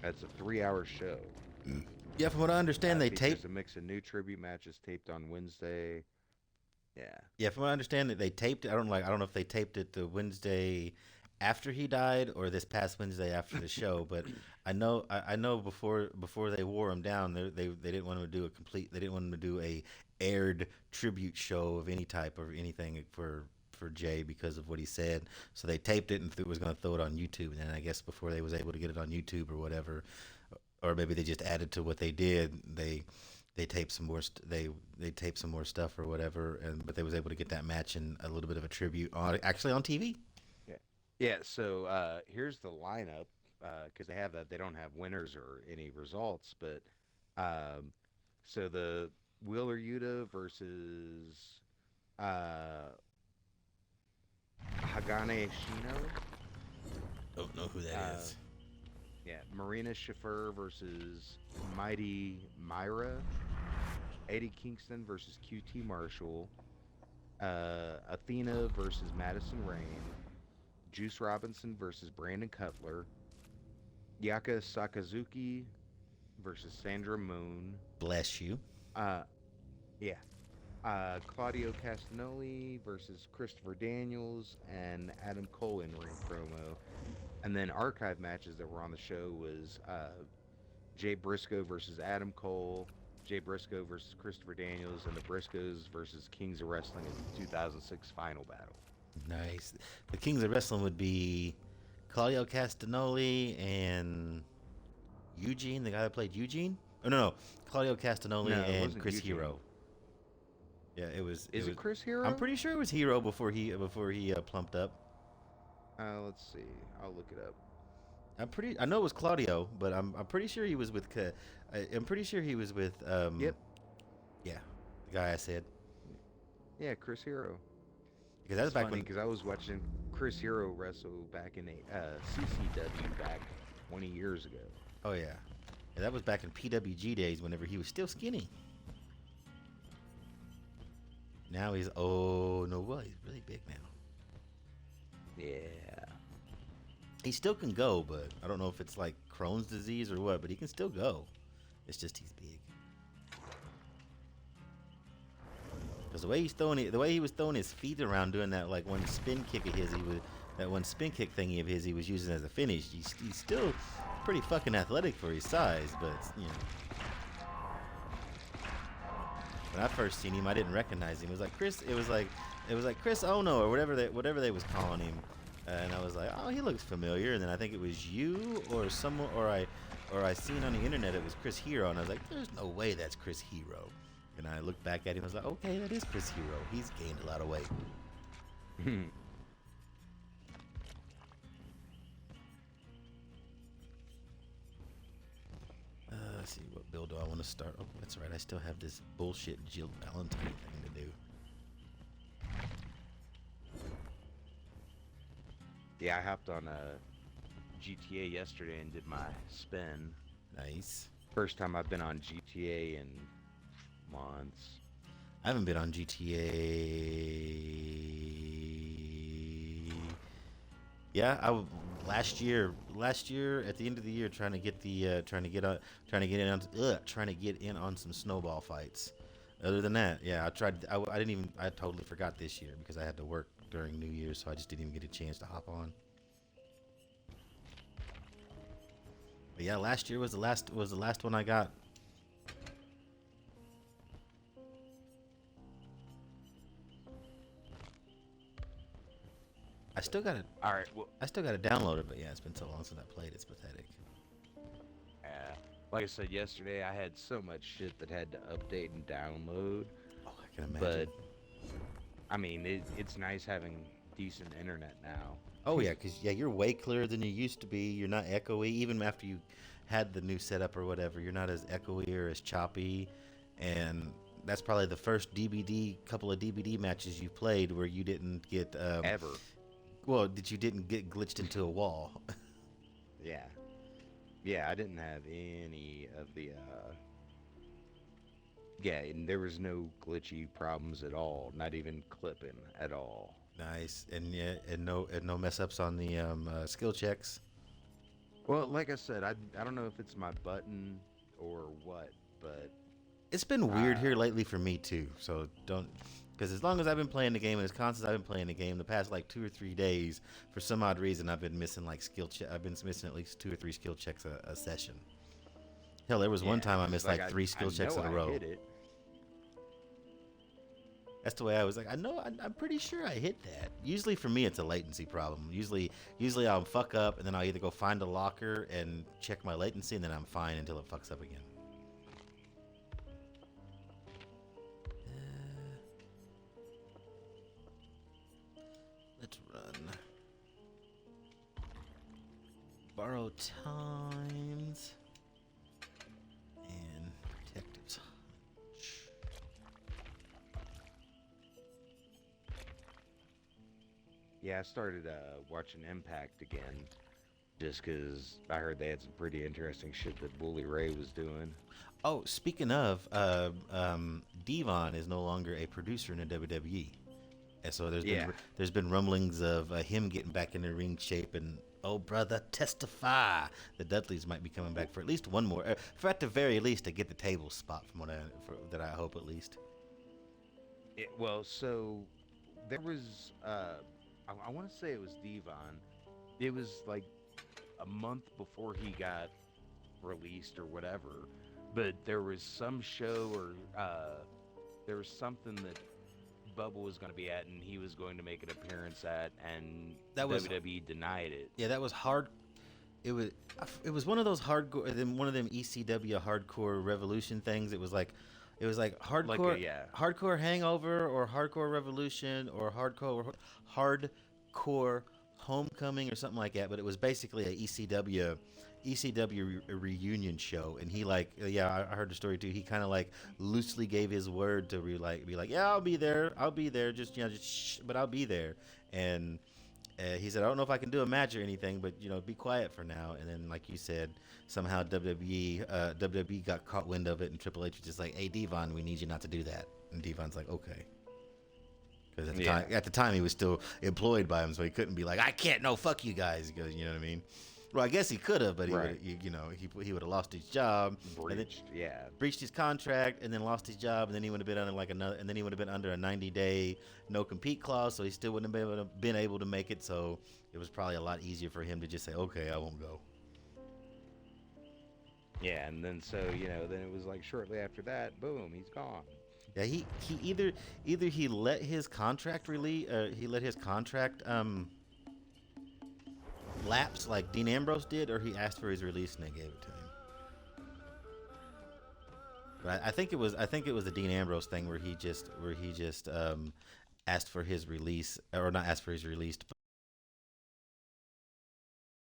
That's a 3-hour show. Yeah, from what I understand, they features taped. a mix of new tribute matches taped on Wednesday. Yeah. Yeah, from what I understand, that they taped it. I don't know if they taped it the Wednesday after he died or this past Wednesday after the show. But I know before they wore him down, they didn't want him to do a complete. They didn't want him to do a aired tribute show of any type or anything for Jay because of what he said. So they taped it and was going to throw it on YouTube. And then I guess before they was able to get it on YouTube or whatever, or maybe they just added to what they did. They taped some more. They taped some more stuff or whatever. But they was able to get that match and a little bit of a tribute on TV. Yeah. So here's the lineup because they don't have winners or any results, but um, so the Wheeler Yuta versus uh, Hagane Shino. Don't know who that Uh, is. yeah, Marina Shafir versus Mighty Myra. Eddie Kingston versus QT Marshall. Athena versus Madison Rain. Juice Robinson versus Brandon Cutler. Yaka Sakazuki versus Sandra Moon. Bless you. Uh, yeah. Claudio Castagnoli versus Christopher Daniels and Adam Cole in ring promo. And then archive matches that were on the show was Jay Briscoe versus Adam Cole, Jay Briscoe versus Christopher Daniels, and the Briscoes versus Kings of Wrestling in the 2006 final battle. Nice. The Kings of Wrestling would be Claudio Castagnoli and Eugene, the guy that played Eugene. Oh no, Claudio Castagnoli No, it and wasn't Chris Eugene. Hero. Yeah, it was. Is it was, Chris Hero? I'm pretty sure it was Hero before he plumped up. Let's see. I'll look it up. I know it was Claudio, but I'm pretty sure he was with. I'm pretty sure he was with. Yep. Yeah, the guy I said. Yeah, Chris Hero. Because that was It's back funny when. because I was watching Chris Hero wrestle back in CCW back 20 years ago. Oh yeah. Yeah, that was back in PWG days. Whenever he was still skinny. Now he's he's really big now. Yeah. He still can go, but I don't know if it's like Crohn's disease or what. But he can still go. It's just he's big. Because the way he was throwing his feet around, doing that like one spin kick of his, that one spin kick thingy of his, he was using as a finish. He's still pretty fucking athletic for his size, but you know. When I first seen him, I didn't recognize him. It was like Chris. It was like Chris Ono or whatever they was calling him, and I was like, oh, he looks familiar. And then I think it was you or someone or I seen on the internet it was Chris Hero, and I was like, there's no way that's Chris Hero. And I looked back at him. I was like, okay, that is Chris Hero. He's gained a lot of weight. Let's see, what build do I want to start? Oh, that's right. I still have this bullshit Jill Valentine thing to do. Yeah, I hopped on GTA yesterday and did my spin. Nice. First time I've been on GTA in months. I haven't been on GTA. Yeah, last year at the end of the year, trying to get in on some snowball fights. Other than that, yeah, I totally forgot this year because I had to work during New Year's, so I just didn't even get a chance to hop on. But yeah, last year was the last one I got. I still got it. All right. Well, I still got to download it, but yeah, it's been so long since I played. It's pathetic. like I said yesterday, I had so much shit that had to update and download. Oh, I can imagine. But I mean, it's nice having decent internet now. Oh yeah, because you're way clearer than you used to be. You're not echoey, even after you had the new setup or whatever. You're not as echoey or as choppy, and that's probably the first couple of DBD matches you played where you didn't get Ever. Well, that you didn't get glitched into a wall. Yeah. Yeah, I didn't have any of the yeah, and there was no glitchy problems at all, not even clipping at all. Nice, and yeah, and no mess ups on the skill checks. Well, like I said, I don't know if it's my button or what, but It's been weird here lately for me too. So don't, because as long as I've been playing the game and as constant as I've been playing the game, the past like 2 or 3 days, for some odd reason, I've been missing like I've been missing at least 2 or 3 skill checks a session. Hell, there was one time I missed like 3 skill checks in a row. I hit it. That's the way I was like, I'm pretty sure I hit that. Usually for me, it's a latency problem. Usually I'll fuck up and then I'll either go find a locker and check my latency and then I'm fine until it fucks up again. Let's run. Borrowed Times and Detectives. Yeah, I started watching Impact again just 'cause I heard they had some pretty interesting shit that Bully Ray was doing. Oh, speaking of, Devon is no longer a producer in the WWE, and so Yeah, there's been rumblings of him getting back in the ring shape, and oh brother, testify, the Dudleys might be coming back for at least one more, for at the very least to get the table spot from that I hope at least. well, so there was, I want to say it was Devon. It was like a month before he got released or whatever, but there was some show or there was something that Bubba was going to be at and he was going to make an appearance at, and That was WWE denied it. Yeah, that was hard. It was it was one of those hardcore, then one of them ECW hardcore revolution things. It was like Like hardcore a, yeah, hardcore hangover or hardcore revolution or hardcore homecoming or something like that. But it was basically a ECW reunion show, and he yeah, I heard the story too. He kind of like loosely gave his word to be like, yeah, I'll be there, just just shh, but I'll be there. And he said, I don't know if I can do a match or anything, but be quiet for now. And then, like you said, somehow WWE got caught wind of it, and Triple H was just like, "Hey, Devon, we need you not to do that." And Devon's like, "Okay," because yeah, at the time he was still employed by him, so he couldn't be like, "I can't, no, fuck you guys," because you know what I mean. Well, I guess he could have, but right, he would have lost his job, and then breached, yeah, breached his contract, and then lost his job, and then he would have been under and then he would have been under a 90-day no compete clause, so he still wouldn't have been able to make it. So it was probably a lot easier for him to just say, "Okay, I won't go." yeah, and then so then it was like shortly after that, boom, he's gone. Yeah, he either he let his contract he let his contract lapse like Dean Ambrose did, or he asked for his release and they gave it to him. But I think it was the Dean Ambrose thing where he just asked for his release, or not asked for his release,